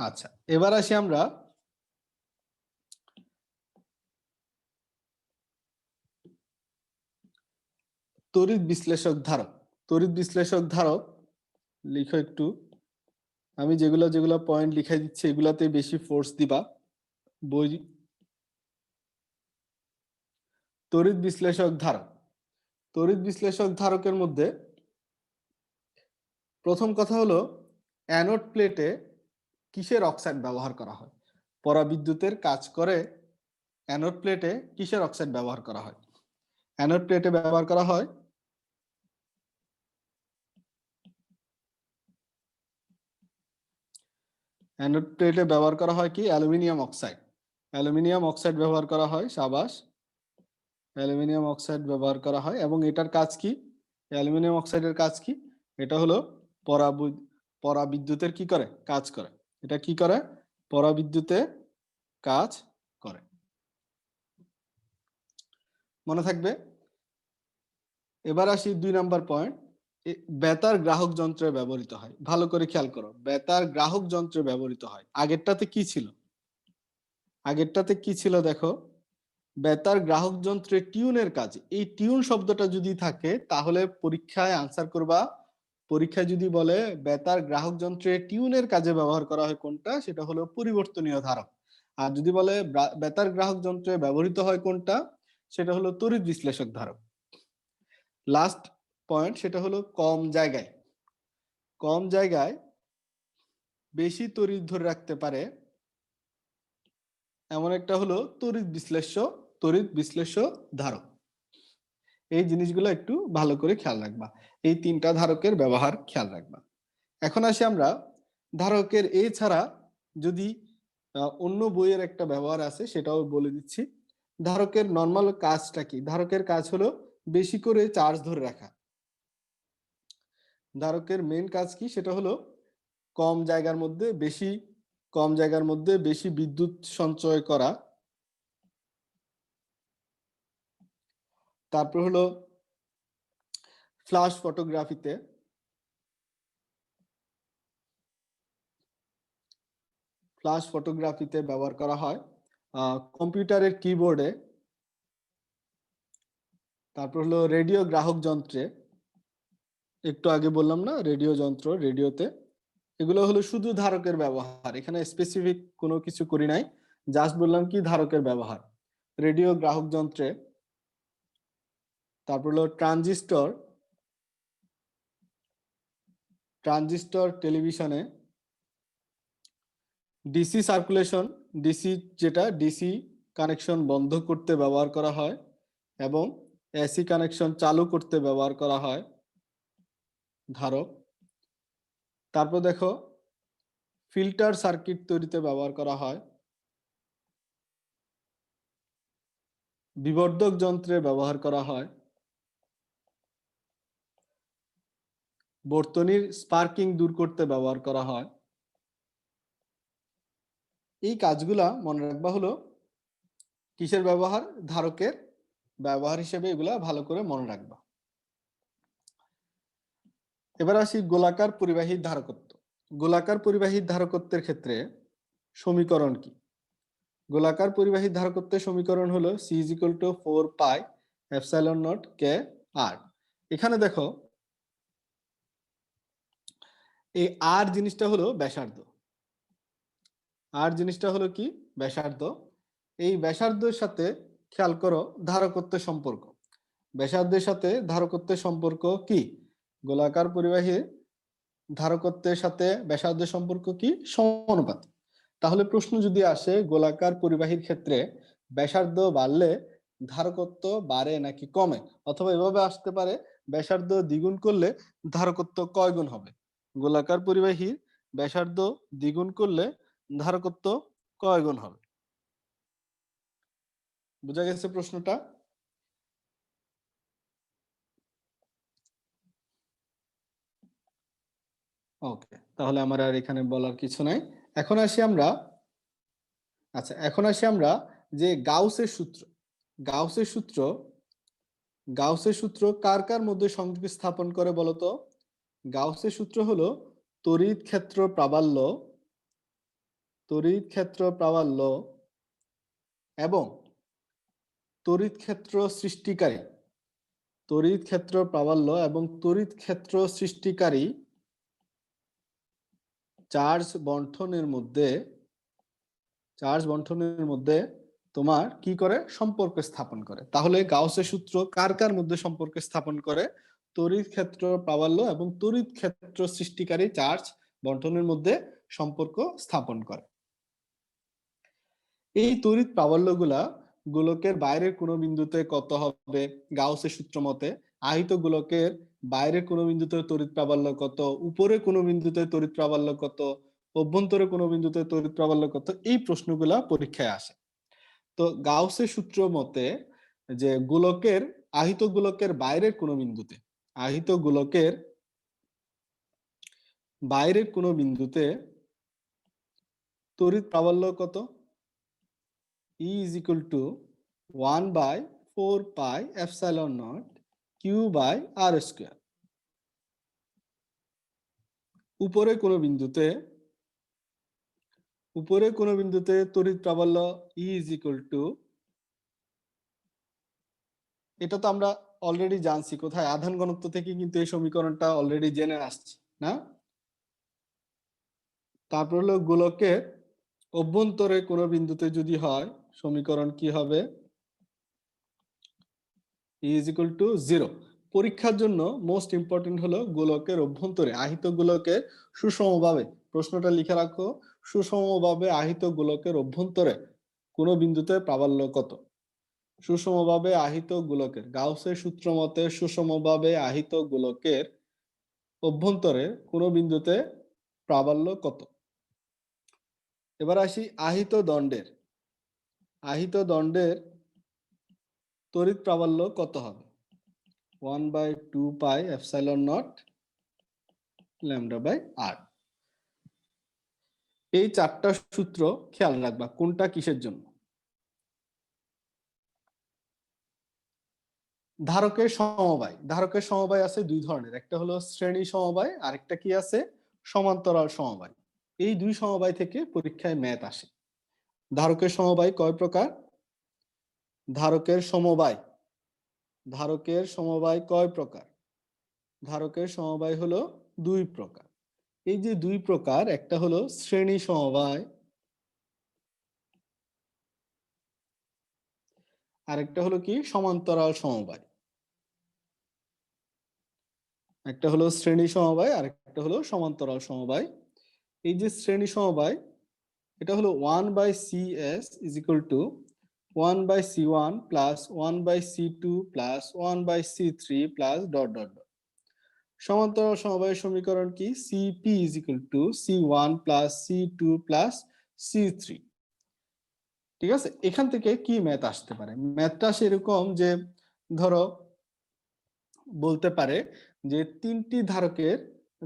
আচ্ছা, এবার আসি আমরা তড়িৎ বিশ্লেষক ধারক। তড়িৎ বিশ্লেষক ধারক লিখো একটু, আমি যেগুলা পয়েন্ট লিখাই দিচ্ছি এগুলাতে বেশি ফোর্স দিবা। বই তড়িৎ বিশ্লেষক ধারকের মধ্যে প্রথম কথা হলো অ্যানোড প্লেটে কিসের অক্সাইড ব্যবহার করা হয়? পরাবিদ্যুতের কাজ করে অ্যানোড প্লেটে কিসের অক্সাইড ব্যবহার করা হয়? অ্যানোড প্লেটে ব্যবহার করা হয় অ্যানোড প্লেটে ব্যবহার করা হয় কি অ্যালুমিনিয়াম অক্সাইড। অ্যালুমিনিয়াম অক্সাইড ব্যবহার করা হয়, সাবাস, অ্যালুমিনিয়াম অক্সাইড ব্যবহার করা হয়। এবং এটার কাজ কি? অ্যালুমিনিয়াম অক্সাইডের কাজ কি? এটা হলো পরাবিদ্যুতের কি করে? কাজ করে। এটা কি করে? পরাবিদ্যুতে কাজ করে। মনে থাকবে। এবার আসি 2 নাম্বার পয়েন্ট। বেতার গ্রাহক যন্ত্রে ব্যবহৃত হয়। ভালো করে খেয়াল করো, বেতার গ্রাহক যন্ত্রে ব্যবহৃত হয়। আগেরটাতে কি ছিল? আগেরটাতে কি ছিল দেখো, বেতার গ্রাহক যন্ত্রে টিউনের কাজ। এই টিউন শব্দটা যদি থাকে তাহলে পরীক্ষায় আনসার করবা। পরীক্ষায় যদি বলে বেতার গ্রাহক যন্ত্রে টিউনের কাজে ব্যবহার করা হয় কোনটা, সেটা হলো পরিবর্তনীয় ধারক। আর যদি বলে বেতার গ্রাহক যন্ত্রে ব্যবহৃত হয় কোনটা, সেটা হলো তড়িৎ বিশ্লেষক ধারক। লাস্ট পয়েন্ট, সেটা হলো কম জায়গায়, কম জায়গায় বেশি তড়িৎ ধরে রাখতে পারে এমন একটা হলো তড়িৎ বিশ্লেষ্য ধারক। এই জিনিসগুলো একটু ভালো করে খেয়াল রাখবা। এই 3টা ধারকের ব্যবহার খেয়াল রাখবা। এখন আসি আমরা ধারকের এছাড়া যদি অন্য বইয়ের একটা ব্যবহার আছে সেটাও বলে দিচ্ছি। ধারকের নরমাল কাজটা কি? ধারকের কাজ হলো বেশি করে চার্জ ধরে রাখা। ধারকের মেইন কাজ কি? সেটা হলো কম জায়গার মধ্যে বেশি বিদ্যুৎ সঞ্চয় করা। তারপর হলো ফ্ল্যাশ ফটোগ্রাফিতে ব্যবহার করা হয়, কম্পিউটারের কিবোর্ডে, তারপর হলো রেডিও গ্রাহক যন্ত্রে, একটু আগে বললাম না রেডিও যন্ত্র, রেডিওতে। এগুলো হলো শুধু ধারকের ব্যবহার, এখানে স্পেসিফিক কোনো কিছু করি নাই, জাস্ট বললাম কি ধারকের ব্যবহার। রেডিও গ্রাহক যন্ত্রে, তারপর হলো ট্রানজিস্টর টেলিভিশনে, ডিসি সার্কুলেশন, ডিসি কানেকশন বন্ধ করতে ব্যবহার করা হয় এবং এসি কানেকশন চালু করতে ব্যবহার করা হয় ধারক। তারপর দেখো ফিল্টার সার্কিট তৈরিতে ব্যবহার করা হয়, বিবর্ধক যন্ত্রে ব্যবহার করা হয়, বর্তনীর স্পার্কিং দূর করতে ব্যবহার করা হয়। এই কাজগুলা মনে রাখবা হলো কিসের ব্যবহার? ধারকের ব্যবহার হিসেবে এগুলা ভালো করে মনে রাখবা। এবার আসি গোলাকার পরিবাহী ধারকত্ব। গোলাকার পরিবাহী ধারকত্বের ক্ষেত্রে সমীকরণ কি? গোলাকার পরিবাহী ধারকত্বের সমীকরণ হলো C = 4πε0 Kr। এখানে দেখো এই আর জিনিসটা হলো ব্যাসার্ধ, আর জিনিসটা হলো কি? ব্যাসার্ধ। এই ব্যাসার্ধের সাথে খেয়াল করো ধারকত্বের সম্পর্ক। ব্যাসার্ধের সাথে ধারকত্বের সম্পর্ক কি? গোলাকার পরিবাহীর ধারকত্বের সাথে ব্যাসার্ধের সম্পর্ক কি? সমানুপাতিক। তাহলে প্রশ্ন যদি আসে গোলাকার পরিবাহীর ক্ষেত্রে ব্যাসার্ধ বাড়লে ধারকত্ব বাড়ে নাকি কমে, অথবা এভাবে আসতে পারে ব্যাসার্ধ দ্বিগুণ করলে ধারকত্ব কয় গুণ হবে? গোলাকার পরিবাহীর ব্যাসার্ধ দ্বিগুণ করলে ধারকত্ব কয় গুণ হবে? বুঝা গেছে প্রশ্নটা? ওকে, তাহলে আমার আর এখানে বলার কিছু নাই। এখন আসি আমরা যে গাউসের সূত্র। গাউসের সূত্র কার কার মধ্যে সংযোগ স্থাপন করে বলতো? গাউসের সূত্র হলো তড়িৎ ক্ষেত্র প্রাবল্য এবং তড়িৎ ক্ষেত্র সৃষ্টিকারী চার্জ বণ্টনের মধ্যে তোমার কি করে? সম্পর্ক স্থাপন করে। তাহলে গাউসের সূত্র কার কার মধ্যে সম্পর্ক স্থাপন করে? তড়িৎ ক্ষেত্র প্রাবল্য এবং তড়িৎ ক্ষেত্র সৃষ্টিকারী চার্জ বণ্টনের মধ্যে সম্পর্ক স্থাপন করে। এই তড়িৎ প্রাবল্যগুলা গোলকের বাইরের কোনো বিন্দুতে কত হবে? গাউসের সূত্র মতে আহিত গোলকের বাইরের কোনো বিন্দুতে তড়িৎ প্রাবল্য কত, উপরে কোনো বিন্দুতে তড়িৎ প্রাবল্য কত, অভ্যন্তরে কোনো বিন্দুতে তড়িৎ প্রাবল্য কত, এই প্রশ্নগুলা পরীক্ষায় আসে। তো গাউসের সূত্র মতে যে গোলকের আহিত গোলকের বাইরের কোনো বিন্দুতে, আহিত গোলকের বাইরের কোনো বিন্দুতে তড়িৎ প্রাবল্য কত? E is equal to 1/4πε0 q/r square. উপরে কোনো বিন্দুতে তড়িৎ প্রাবল্য E is equal to, এটা তো আমরা অলরেডি জানছি, কোথায়? আধান ঘনত্ব থেকে কিন্তু এই সমীকরণটা অলরেডি জেনে আসছি না? তারপর হলো গোলকের অভ্যন্তরে কোনো বিন্দুতে যদি হয়, সমীকরণ কি হবে? E is equal to 0। পরীক্ষার জন্য মোস্ট ইম্পর্টেন্ট হলো গোলকের অভ্যন্তরে আহিত গোলকের সুষমভাবে, প্রশ্নটা লিখে রাখো, সুষমভাবে আহিত গোলকের অভ্যন্তরে কোনো বিন্দুতে প্রাবল্য কত? সুষমভাবে আহিত গোলকের গাউসের সূত্র মতে সুষমভাবে আহিত গোলকের অভ্যন্তরে কোনো বিন্দুতে প্রাবল্য কত? এবার আসি আহিত দণ্ডের তড়িৎ প্রাবল্য কত হবে? 1/2πε0 λ/r। এই চারটা সূত্র খেয়াল রাখবা, কোনটা কিসের জন্য। ধারকের সমবায় আছে দুই ধরনের, একটা হলো শ্রেণী সমবায়, আরেকটা কি আছে? সমান্তরাল সমবায়। এই দুই সমবায় থেকে পরীক্ষায় ম্যাথ আসে। ধারকের সমবায় কয় প্রকার? ধারকের সমবায় কয় প্রকার? ধারকের সমবায় হলো দুই প্রকার। এই যে দুই প্রকার, একটা হলো শ্রেণী সমবায়, আরেকটা হলো কি? সমান্তরাল সমবায়। একটা হলো শ্রেণী সমবায়, আরেকটা হলো সমান্তরাল সমবায়। এই যে শ্রেণী সমবায়, এটা হলো 1/CS is equal to 1/C1 plus 1/C2 plus 1/C3 plus ... সমান্তরাল সমবায়ের সমীকরণ কি? CP is equal to C1 plus C2 plus C3। ঠিক আছে, এখান থেকে কি ম্যাথ আসতে পারে? ম্যাথটা সেরকম যে ধরো বলতে পারে যে তিনটি ধারকের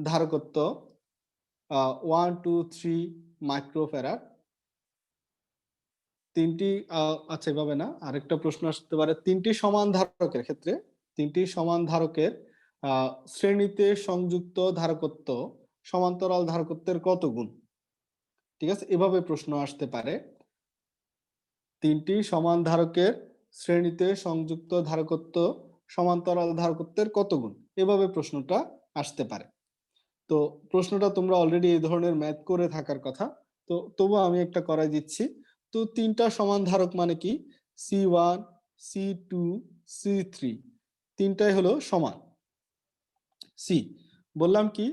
ধারকত্ব 1 2 3 মাইক্রোফ্যারাড। তিনটি আচ্ছা এভাবে না, আরেকটা প্রশ্ন আসতে পারে, তিনটি সমান ধারকের শ্রেণীতে সংযুক্ত ধারকত্ব সমান্তরাল ধারকত্বের কত গুণ? ঠিক আছে, এভাবে প্রশ্ন আসতে পারে, তিনটি সমান ধারকের শ্রেণীতে সংযুক্ত ধারকত্ব সমান্তরাল ধারকত্বের কত গুণ, এভাবে প্রশ্নটা আসতে পারে। তো প্রশ্নটা তোমরা অলরেডি এই ধরনের ম্যাথ করে থাকার কথা, তো তবু আমি একটা করাই দিচ্ছি। তো তিনটা সমান ধারক মানে কি? C1 C2 C3 তিনটাই হলো সমান। সি বললাম কি?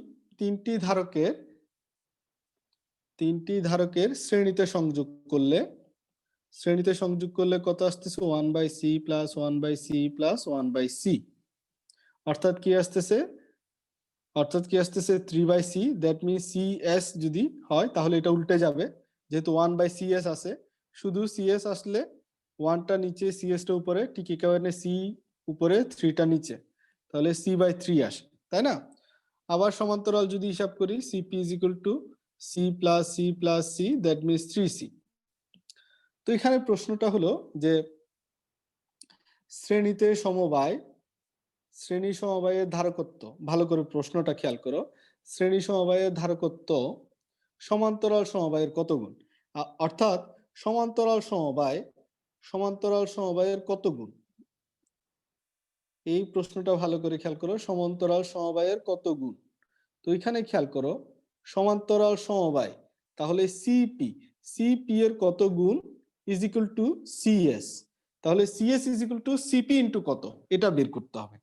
তিনটি ধারকের শ্রেণীতে সংযোগ করলে কত আসতেছে? 1/C plus 1/C plus 1/C, অর্থাৎ কি আসতেছে 3/C। দ্যাট মিনস CS যদি হয় তাহলে এটা উল্টে যাবে, যেহেতু 1/CS আছে, শুধু CS আসলে 1টা নিচে CS টা উপরে, ঠিক এই কারণে C উপরে 3টা নিচে, তাহলে C/3 আসে, তাই না? আবার সমান্তরাল যদি হিসাব করি, CP is equal to C plus C plus C, that means 3C। তো এখানে প্রশ্নটা হলো যে শ্রেণী সমবায়ের ধারকত্ব, ভালো করে প্রশ্নটা খেয়াল করো, শ্রেণী সমবায়ের ধারকত্ব সমান্তরাল সমবায়ের কত গুণ? অর্থাৎ সমান্তরাল সমবায়ের কত গুণ? এই প্রশ্নটা ভালো করে খেয়াল করো, সমান্তরাল সমবায়ের কত গুণ? তো এখানে খেয়াল করো, সমান্তরাল সমবায়, তাহলে সিপি এর কত গুণ ইজ ইকুয়াল টু সিএস, তাহলে CS is equal two CP into কত, এটা বের করতে হবে।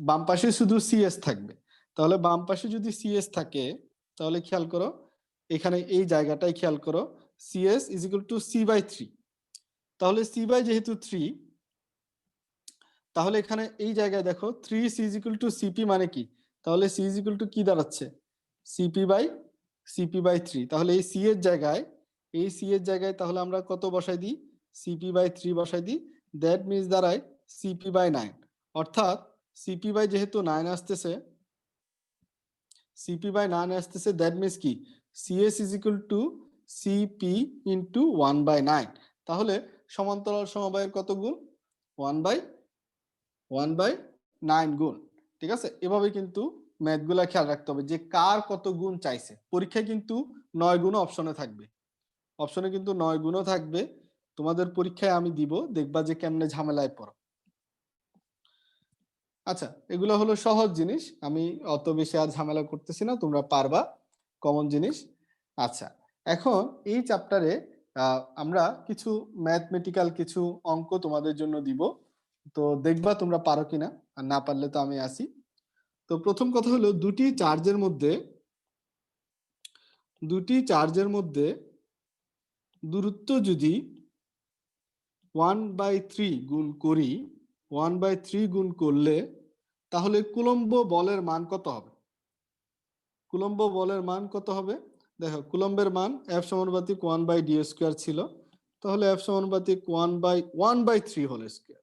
বাম পাশে শুধু সিএস থাকবে, তাহলে বাম পাশে যদি সিএস থাকে তাহলে খেয়াল করো এখানে এই জায়গাটায় খেয়াল করো, CS is equal two C/3, তাহলে C/ যেহেতু 3, তাহলে এখানে এই জায়গায় দেখো 3C is equal two CP মানে কি? তাহলে C ইজ ইকুয়াল টু কি দাঁড়াচ্ছে? CP/3 cp/3, তাহলে এই c এর জায়গায় তাহলে আমরা কত বসাই দিই, cp/3 বসাই দিই। দ্যাট মিনস দাঁড়ায় cp/9, অর্থাৎ যেহেতু 9 আসতেছে, cp/9 আসতেছে, দ্যাট মিনস কি cs is equal two cp into 1/9। তাহলে সমান্তরাল সমবায়ের কত গুণ, 1/9 গুণ। ঠিক আছে, এভাবে কিন্তু ম্যাথগুলা খেয়াল রাখতে হবে যে কার কত গুণ চাইছে। পরীক্ষায় কিন্তু 9 গুণ অপশনে থাকবে, অপশনে কিন্তু 9 গুণও থাকবে। তোমাদের পরীক্ষায় আমি দিব, দেখবা যে কেমনে ঝামেলায় পড়ো। আচ্ছা, এগুলো হলো সহজ জিনিস, আমি অত বেশি আর ঝামেলা করতেছি না, তোমরা পারবা, কমন জিনিস। আচ্ছা, এখন এই চ্যাপ্টারে আমরা কিছু ম্যাথমেটিক্যাল কিছু অঙ্ক তোমাদের জন্য দিব, তো দেখবা তোমরা পারো কিনা, আর না পারলে তো আমি আসি। তো প্রথম কথা হলো দুটি চার্জের মধ্যে দূরত্ব যদি 1/3 গুণ করি, 1/3 গুণ করলে তাহলে কুলম্ব বলের মান কত হবে? কুলম্ব বলের মান কত হবে? দেখো, কুলম্বের মান F সমানুপাতিক 1/d² ছিল, তাহলে F সমানুপাতিক 1/3 হোল স্কয়ার।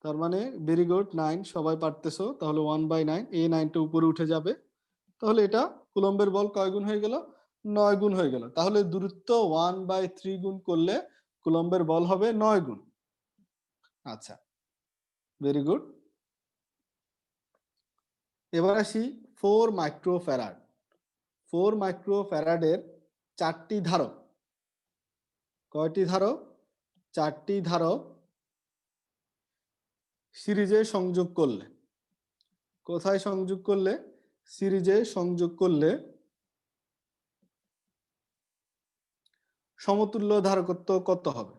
তার মানে ভেরি গুড, 9 সবাই পারতেছো, তাহলে 1/9, এই 9টা উপরে উঠে যাবে, তাহলে এটা কুলম্বের বল কয় গুণ হয়ে গেল, 9 গুণ হয়ে গেল। তাহলে দূরত্ব 1/3 গুণ করলে কুলম্বের বল হবে 9 গুণ। আচ্ছা, ভেরি গুড। এবার আসি 4 মাইক্রোফ্যারাড। 4 মাইক্রোফ্যারাডের 4টি ধারক, কয়টি ধারক? 4টি ধারক সিরিজে সংযোগ করলে, কোথায় সংযোগ করলে? সিরিজে সংযোগ করলে সমতুল্য ধারকত্ব কত হবে?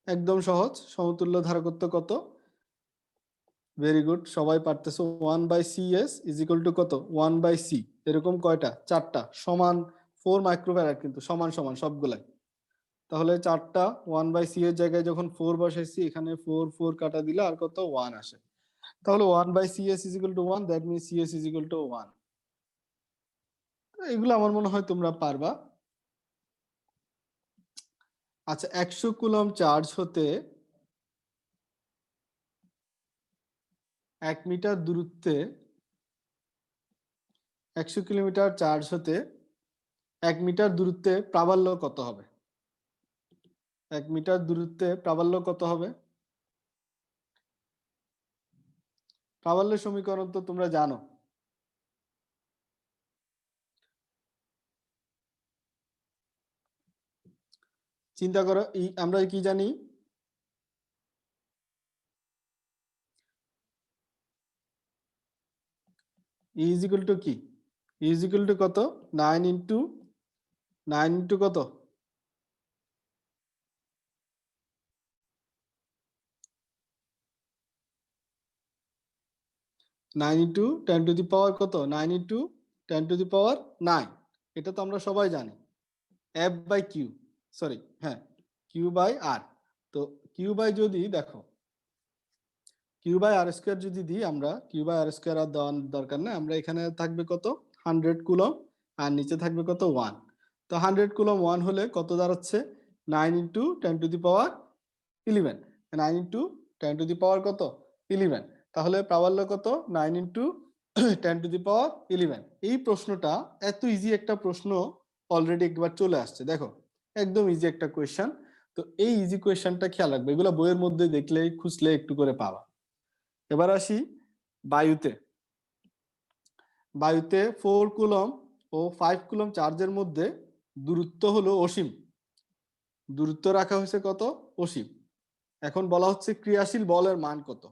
একদম সহজ, সমতুল্য ধারকত্ব কত? ভেরি গুড, সবাই পারতেছো। 1/cs ইজ ইকুয়াল টু কত? 1/c। এরকম কয়টা? 4টা সমান 4 মাইক্রোফ্যারাড, কিন্তু সমান সমান সবগুলাই। তাহলে 4টা 1/c এর জায়গায় যখন 4 বসাইছি, এখানে 4 4 কাটা দিলে আর কত? 1 আসে। তাহলে 1/cs is equal two 1, that means cs is equal two 1। এগুলো আমার মনে হয় তোমরা পারবা। আচ্ছা, 100 কুলম্ব চার্জ হতে 1 মিটার দূরত্বে, 100 কিলোমিটার চার্জ হতে 1 মিটার দূরত্বে প্রাবল্য কত হবে? 1 মিটার দূরত্বে প্রাবল্য কত হবে? প্রাবল্যের সমীকরণ তো তোমরা জানো। চিন্তা করো, আমরা কি জানি? E is equal to কি? E is equal to কত? 9 ইন্টু 9 ইন্টু কত? 9 ইন্টু 10 টু দি পাওয়ার কত? 9 ইন্টু 10 টু দি পাওয়ার 9। এটা তো আমরা সবাই জানি, F বাই কিউ, সরি হ্যাঁ, কিউ বাই আর। তো কিউ বাই যদি দেখো, কিউ বাই আর স্কোয়ার যদি দিই আমরা, কিউ বাই আর স্কোয়ার আর দেওয়ার দরকার নেই, আমরা এখানে থাকবে কত? 100 কুলম্ব, আর নিচে থাকবে কত? 1। তো 100 কুলম্ব 1 হলে কত দাঁড়াচ্ছে? 9 into 10 to the power 11। 9 into 10 to the power কত? 11। তাহলে প্রাবল্য কত? 9 ইন্টু 10 টু দি পাওয়ার 11। এই প্রশ্নটা এত ইজি একটা প্রশ্ন অলরেডি একবার চলে আসছে, দেখো একদম ইজি একটা কোয়েশ্চেন। তো এই ইজি কোয়েশ্চেনটা খেয়াল রাখবে, এগুলো বইয়ের মধ্যে দেখলে খুঁজলে একটু করে পাবা। এবার আসি বায়ুতে। বায়ুতে 4 কুলম্ব ও 5 কুলম্ব চার্জের মধ্যে দূরত্ব হলো অসীম। দূরত্ব রাখা হয়েছে কত? অসীম। এখন বলা হচ্ছে ক্রিয়াশীল বলের মান কত?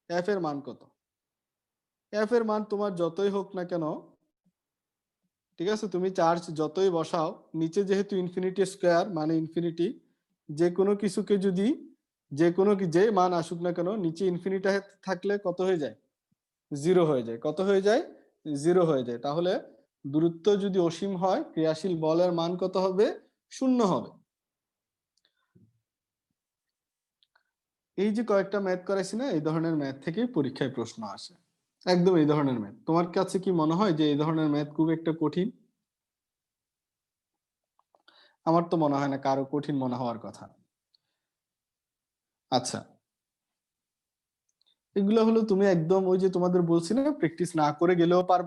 এফ এর মান কত? এফ এর মান তোমার যতই হোক না কেন, ঠিক আছে, তুমি চার্জ যতই বসাও, নিচে যেহেতু ইনফিনিটি স্কোয়ার মানে ইনফিনিটি, যে কোনো কিছুকে যদি যে মান আসুক না কেন, নিচে ইনফিনিটি থাকলে কত হয়ে যায়? 0 হয়ে যায়। কত হয়ে যায়? 0 হয়ে যায়। তাহলে দূরত্ব যদি অসীম হয়, ক্রিয়াশীল বলের মান কত হবে? 0 হবে। এই যে কয়েকটা ম্যাথ করাইছি না, এই ধরনের ম্যাথ থেকেই পরীক্ষায় প্রশ্ন আসে। একদম এই ধরনের ম্যাথ। তোমার কাছে কি মনে হয় যে এই ধরনের ম্যাথ খুব একটা কঠিন? আমার তো মনে হয় না কারো কঠিন মনে হওয়ার কথা। আচ্ছা, এগুলো হলো তুমি একদম ওই যে তোমাদের বলছি না প্র্যাকটিস না করে গেলেও পারবে